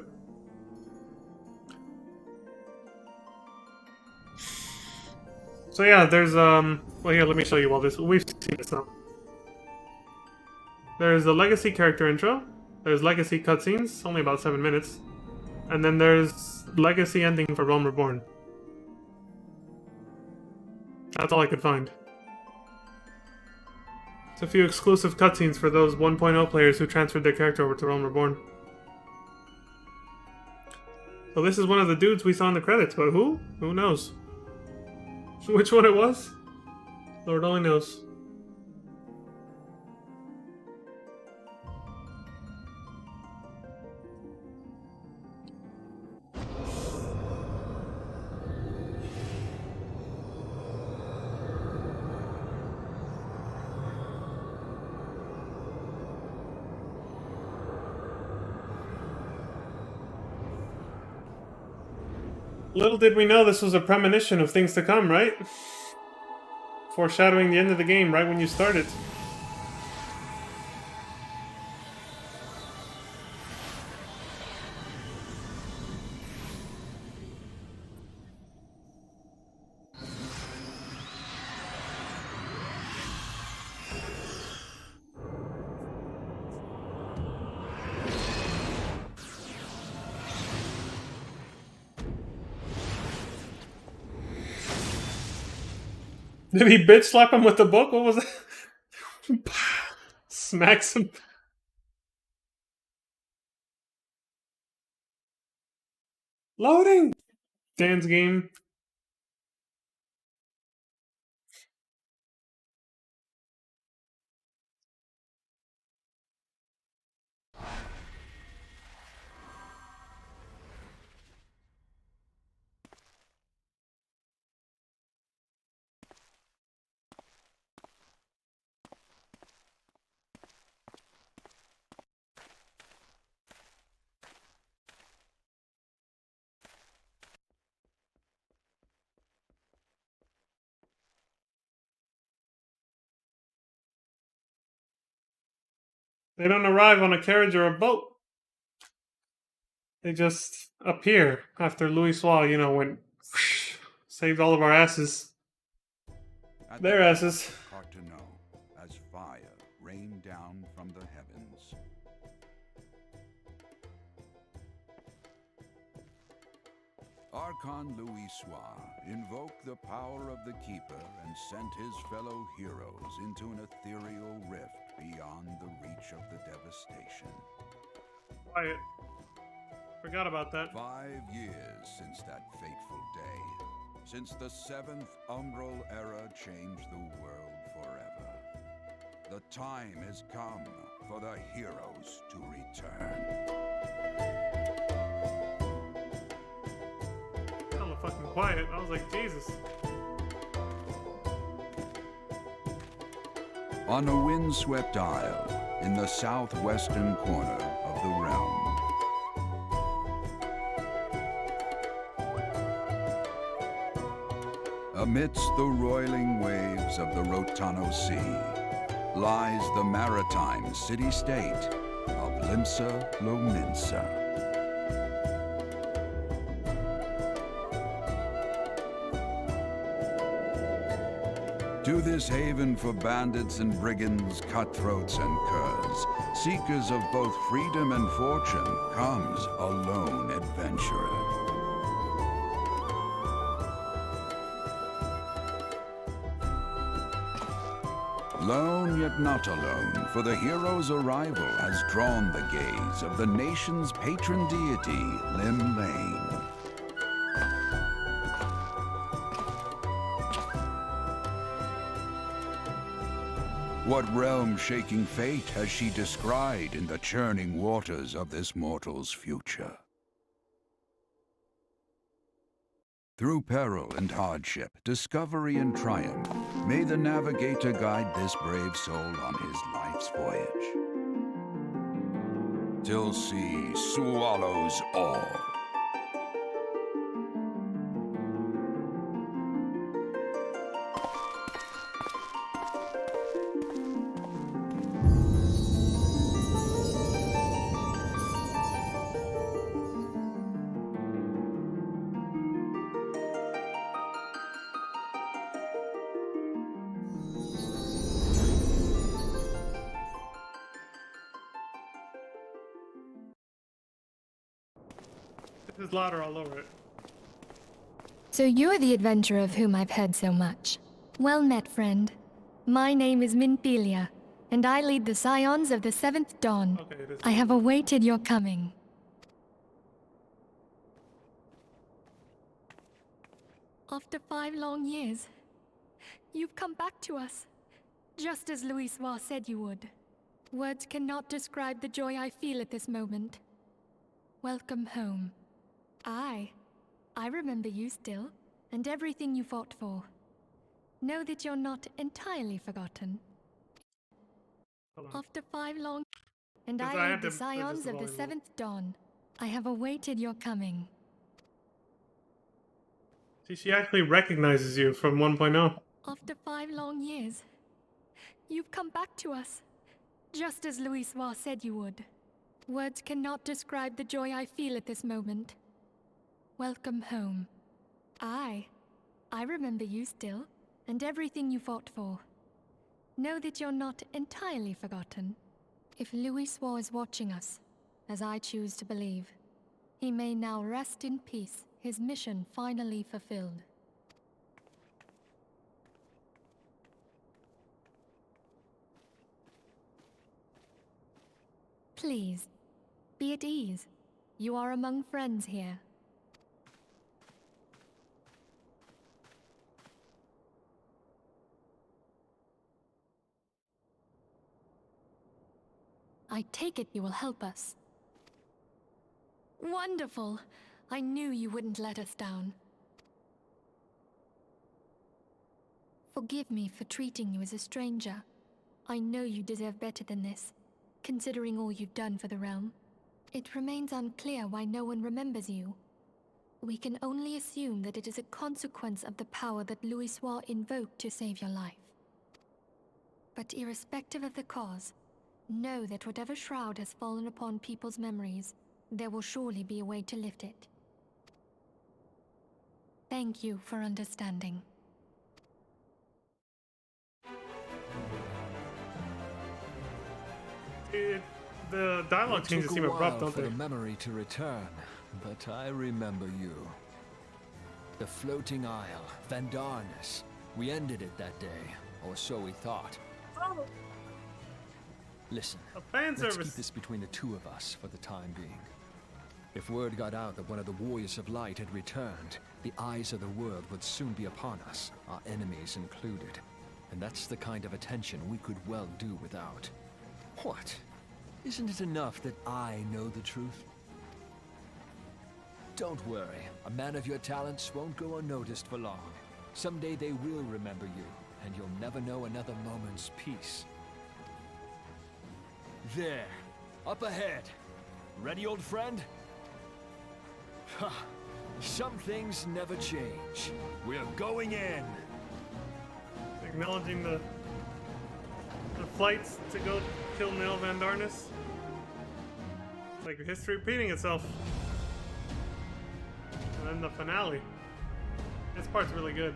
So yeah, there's, well here, let me show you all this. We've seen this now. There's a Legacy character intro, there's Legacy cutscenes, only about 7 minutes, and then there's Legacy ending for Realm Reborn. That's all I could find. It's a few exclusive cutscenes for those 1.0 players who transferred their character over to Realm Reborn. So this is one of the dudes we saw in the credits, but who? Who knows? Which one it was? Lord only knows. Little did we know this was a premonition of things to come, right? Foreshadowing the end of the game right when you started. Did he bitch slap him with the book? What was that? Smacks him. Loading! Dan's game. They don't arrive on a carriage or a boat. They just appear after Louis Soir, you know, went saved all of our asses. Their asses. Hard to know, as fire rained down from the heavens. Archon Louis Soir invoked the power of the Keeper and sent his fellow heroes into an ethereal rift beyond the reach of the devastation. Quiet. Forgot about that. 5 years since that fateful day. Since the 7th Umbral Era changed the world forever. The time has come for the heroes to return. Hella fucking quiet. I was like, Jesus. On a windswept isle in the southwestern corner of the realm. Amidst the roiling waves of the Rotano Sea lies the maritime city-state of Limsa Lominsa. To this haven for bandits and brigands, cutthroats and curs, seekers of both freedom and fortune, comes a lone adventurer. Lone yet not alone, for the hero's arrival has drawn the gaze of the nation's patron deity, Lim Lane. What realm-shaking fate has she descried in the churning waters of this mortal's future? Through peril and hardship, discovery and triumph, may the navigator guide this brave soul on his life's voyage. Till sea swallows all. There's louder all over it. So you're the adventurer of whom I've heard so much. Well met, friend. My name is Minfilia, and I lead the Scions of the 7th Dawn. I have awaited your coming. After 5 long years, you've come back to us, just as Louis Soir said you would. Words cannot describe the joy I feel at this moment. Welcome home. I remember you still, and everything you fought for. Know that you're not entirely forgotten. After 5 long... And I lead the Scions of the 7th Dawn. I have awaited your coming. See, she actually recognizes you from 1.0. After 5 long years, you've come back to us, just as Louis Soir said you would. Words cannot describe the joy I feel at this moment. Welcome home. I remember you still, and everything you fought for. Know that you're not entirely forgotten. If Louis Soir is watching us, as I choose to believe, he may now rest in peace, his mission finally fulfilled. Please, be at ease. You are among friends here. I take it you will help us. Wonderful! I knew you wouldn't let us down. Forgive me for treating you as a stranger. I know you deserve better than this, considering all you've done for the realm. It remains unclear why no one remembers you. We can only assume that it is a consequence of the power that Louis Soir invoked to save your life. But irrespective of the cause, know that whatever shroud has fallen upon people's memories, there will surely be a way to lift it. Thank you for understanding. The dialogue changes seem abrupt, don't for they? the memory to return, but I remember you. The floating isle, Vandarnus. We ended it that day, or so we thought. Oh. Listen, fan let's service. keep this between the two of us for the time being. If word got out that one of the Warriors of Light had returned, the eyes of the world would soon be upon us, our enemies included. And that's the kind of attention we could well do without. What? Isn't it enough that I know the truth? Don't worry, a man of your talents won't go unnoticed for long. Someday they will remember you, and you'll never know another moment's peace. There, up ahead. Ready, old friend? Ha! Some things never change. We're going in. Acknowledging the flights to go kill Nil Vandarnus. It's like history repeating itself. And then the finale. This part's really good.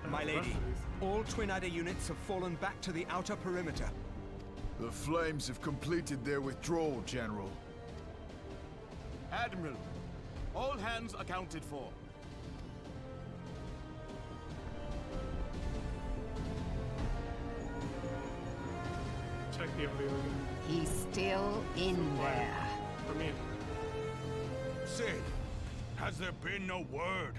My lady, all Twin Adder units have fallen back to the outer perimeter. The Flames have completed their withdrawal, General. Admiral, all hands accounted for. Check the audio again. He's still in there. For me. Sid, has there been no word?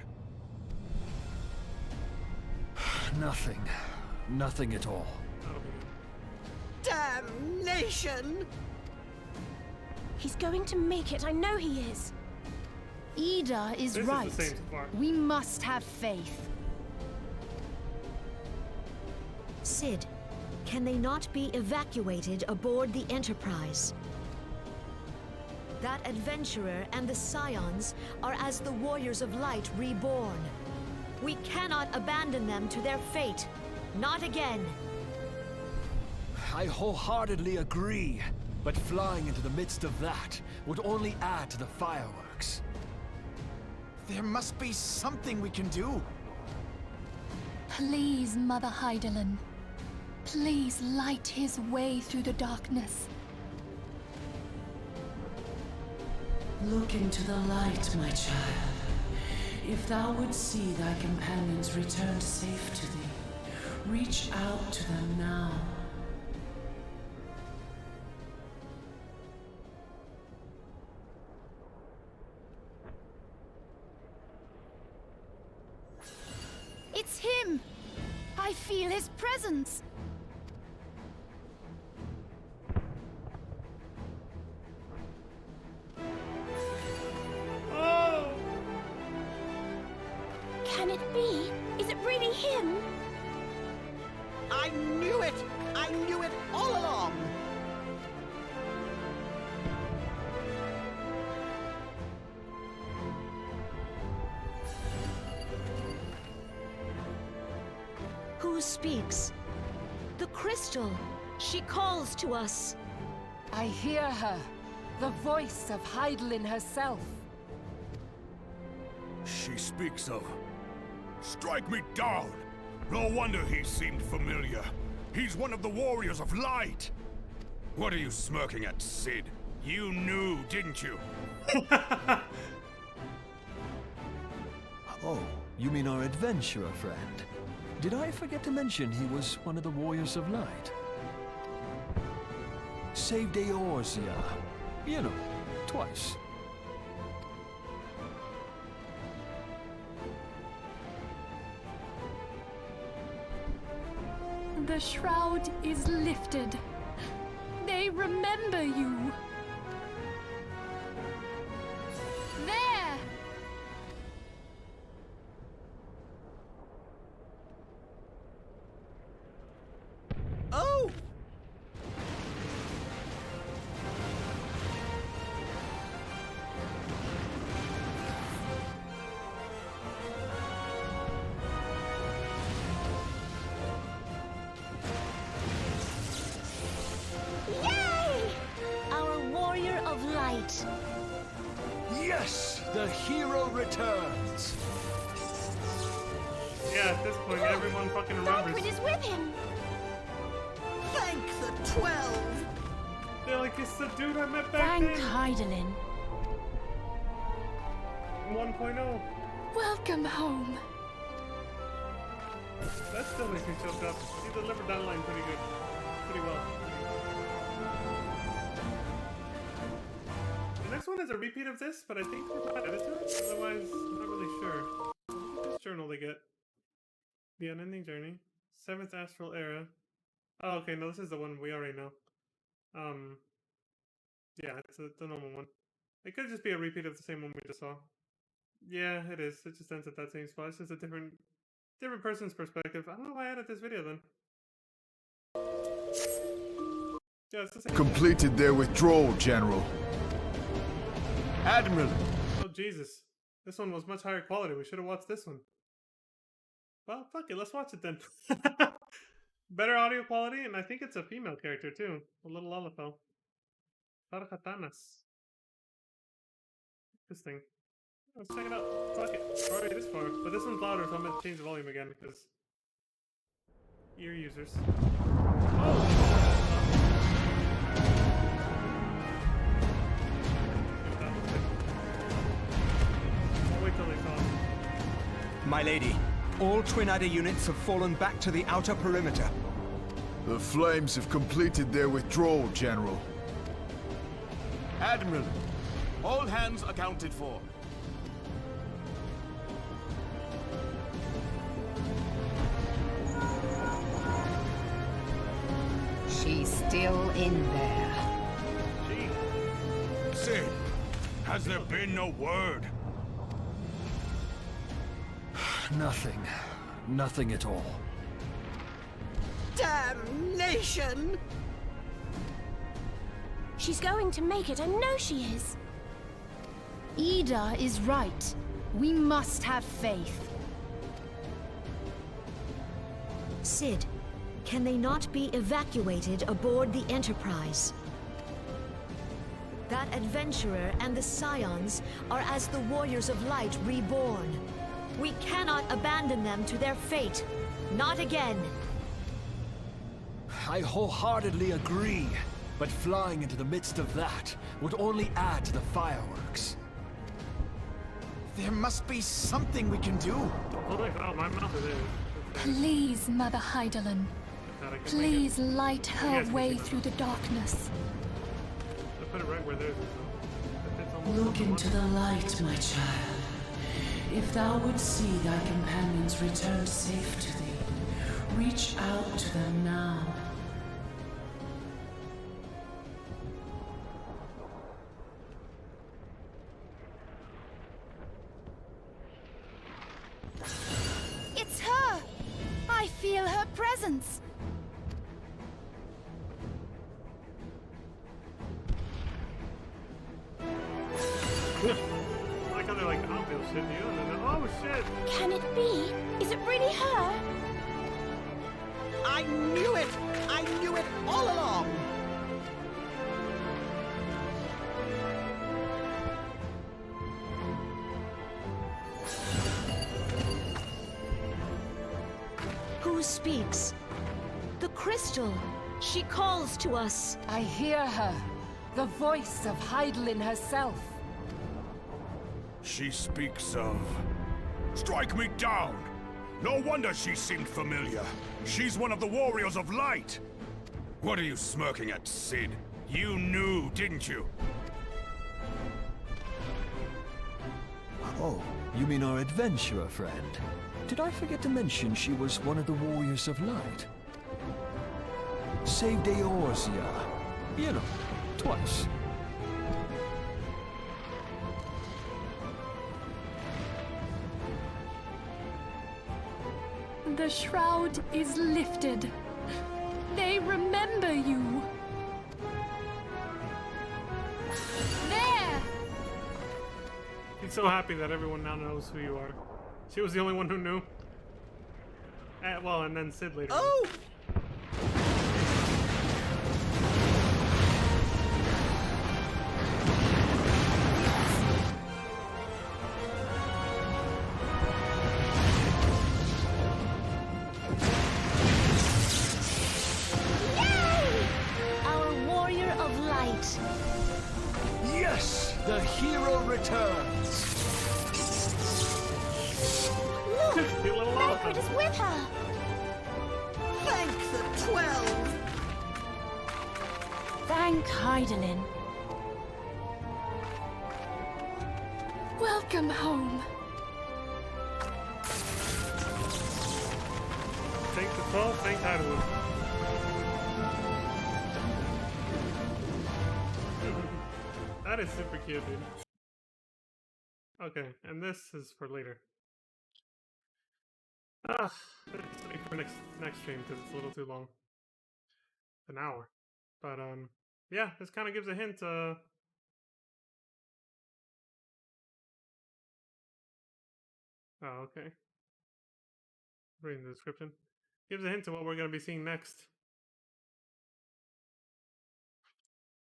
Nothing. Nothing at all. Damnation! He's going to make it, I know he is. Ida is This right. is the same so far. We must have faith. Sid, can they not be evacuated aboard the Enterprise? That adventurer and the Scions are as the Warriors of Light reborn. We cannot abandon them to their fate. Not again. I wholeheartedly agree, but flying into the midst of that would only add to the fireworks. There must be something we can do. Please, Mother Heidelin. Please light his way through the darkness. Look into the light, my child. If thou would see thy companions returned safe to thee, reach out to them now. It's him! I feel his presence! Oh! Can it be? Is it really him? I knew it! I knew it all along! Who speaks? The crystal. She calls to us. I hear her. The voice of Heidelin herself. She speaks of... Strike me down! No wonder he seemed familiar. He's one of the Warriors of Light! What are you smirking at, Sid? You knew, didn't you? Oh, you mean our adventurer friend? Did I forget to mention he was one of the Warriors of Light? Saved Eorzea. You know, twice. The shroud is lifted. They remember you. There! Oh! Yay! Our warrior of light. Yes! The hero returns! Yeah, at this point, everyone fucking remembers. Thancred is with him. Thank the 12! They're like, it's the dude I met back then. Thank Heidelin. 1.0. Welcome home. That still makes me choke up. He delivered that line pretty good. Pretty well. The next one is a repeat of this, but I think we're not added to it. Otherwise, I'm not really sure. Look at this journal they get. The Unending Journey. 7th Astral Era. Oh, okay, no, this is the one we already know. Yeah, it's the normal one. It could just be a repeat of the same one we just saw. Yeah, it is. It just ends at that same spot. It's just a different person's perspective. I don't know why I added this video then. Yeah, it's the same. Completed their withdrawal, General. Admiral! Oh, Jesus. This one was much higher quality. We should have watched this one. Well, fuck it. Let's watch it then. Better audio quality, and I think it's a female character too. A little Lalafell. Tarjatanas. This thing. Let's check it out. Fuck it. We're already this far. But this one's louder, so I'm gonna change the volume again because ear users. Oh! I'll wait till they talk. My lady, all Twin Adder units have fallen back to the outer perimeter. The Flames have completed their withdrawal, General. Admiral, all hands accounted for. She's still in there. Sid, has there been no word? Nothing. Nothing at all. Damnation! She's going to make it, I know she is. Ida is right. We must have faith. Sid, can they not be evacuated aboard the Enterprise? That adventurer and the Scions are as the Warriors of Light reborn. We cannot abandon them to their fate. Not again. I wholeheartedly agree, but flying into the midst of that would only add to the fireworks. There must be something we can do. Oh, my mouth is in. Please, Mother Heidelin. Please light her way through the darkness. I put it right where theirs is. Look into the light, my child. If thou would see thy companions return safe to thee, reach out to them now. It's her! I feel her presence. I like how they're like, I don't feel shit, do you? And then, oh shit! Can it be? Is it really her? I knew it! I knew it all along! Who speaks? The crystal. She calls to us. I hear her. The voice of Heidelin herself. She speaks of... Strike me down! No wonder she seemed familiar. She's one of the Warriors of Light! What are you smirking at, Sid? You knew, didn't you? Oh, you mean our adventurer friend? Did I forget to mention she was one of the Warriors of Light? Saved Eorzea. You know, twice. The shroud is lifted. They remember you. There! He's so happy that everyone now knows who you are. She was the only one who knew. Well, and then Sid later. Oh! Our Warrior of Light. Yes! The hero returns! Tancred is with her! Thank the 12! Thank Hydaelyn. Welcome home. Thank the 12, thank Hydaelyn. That is super cute, dude. Okay, and this is for later. Let's wait for next stream because it's a little too long. An hour. But yeah, this kind of gives a hint. Oh, okay. Reading the description. Gives a hint to what we're gonna be seeing next.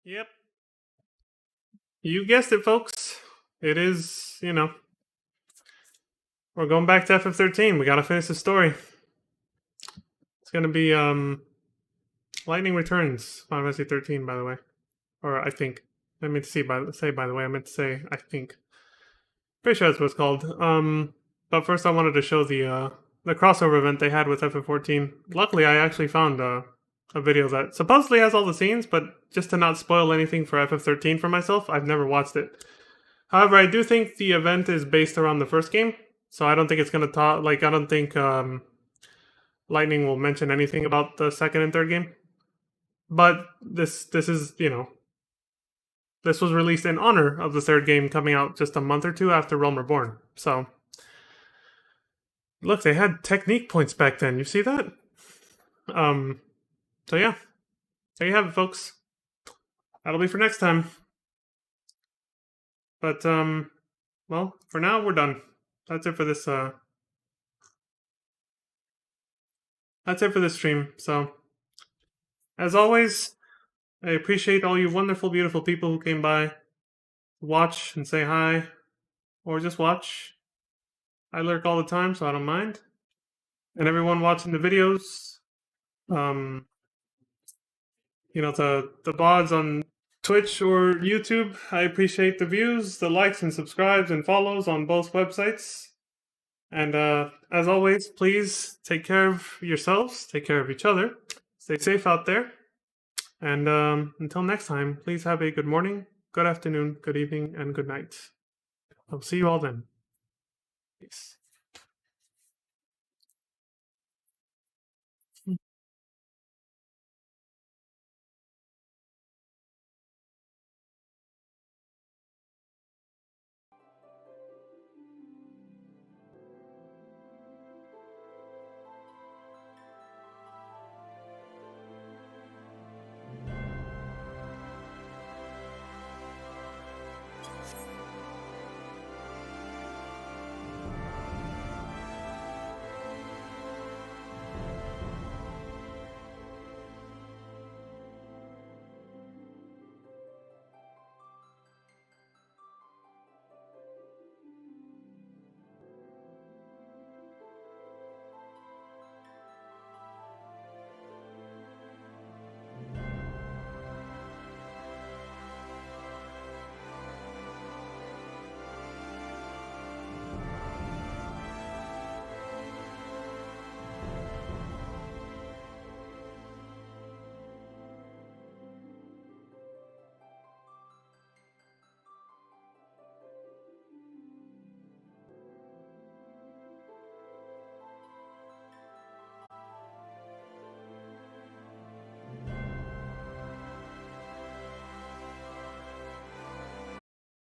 Yep. You guessed it, folks. It is, you know, we're going back to FF13. We gotta finish the story. It's gonna be Lightning Returns, Final Fantasy 13, by the way. Or I think. I meant to say by the way, I meant to say I think. Pretty sure that's what it's called. But first I wanted to show the crossover event they had with FF14. Luckily I actually found a video that supposedly has all the scenes, but just to not spoil anything for FF13 for myself, I've never watched it. However, I do think the event is based around the first game, so I don't think it's gonna talk. Like, I don't think Lightning will mention anything about the second and third game. But this is, you know, this was released in honor of the third game coming out just a month or two after Realm Reborn. So, look, they had technique points back then. You see that? So yeah, there you have it, folks. That'll be for next time. But well, for now we're done. That's it for this. That's it for this stream. So, as always, I appreciate all you wonderful, beautiful people who came by to watch and say hi, or just watch. I lurk all the time, so I don't mind. And everyone watching the videos, you know, the VODs on Twitch or YouTube, I appreciate the views, the likes and subscribes and follows on both websites. And as always, please take care of yourselves, take care of each other, stay safe out there. And until next time, please have a good morning, good afternoon, good evening, and good night. I'll see you all then. Peace.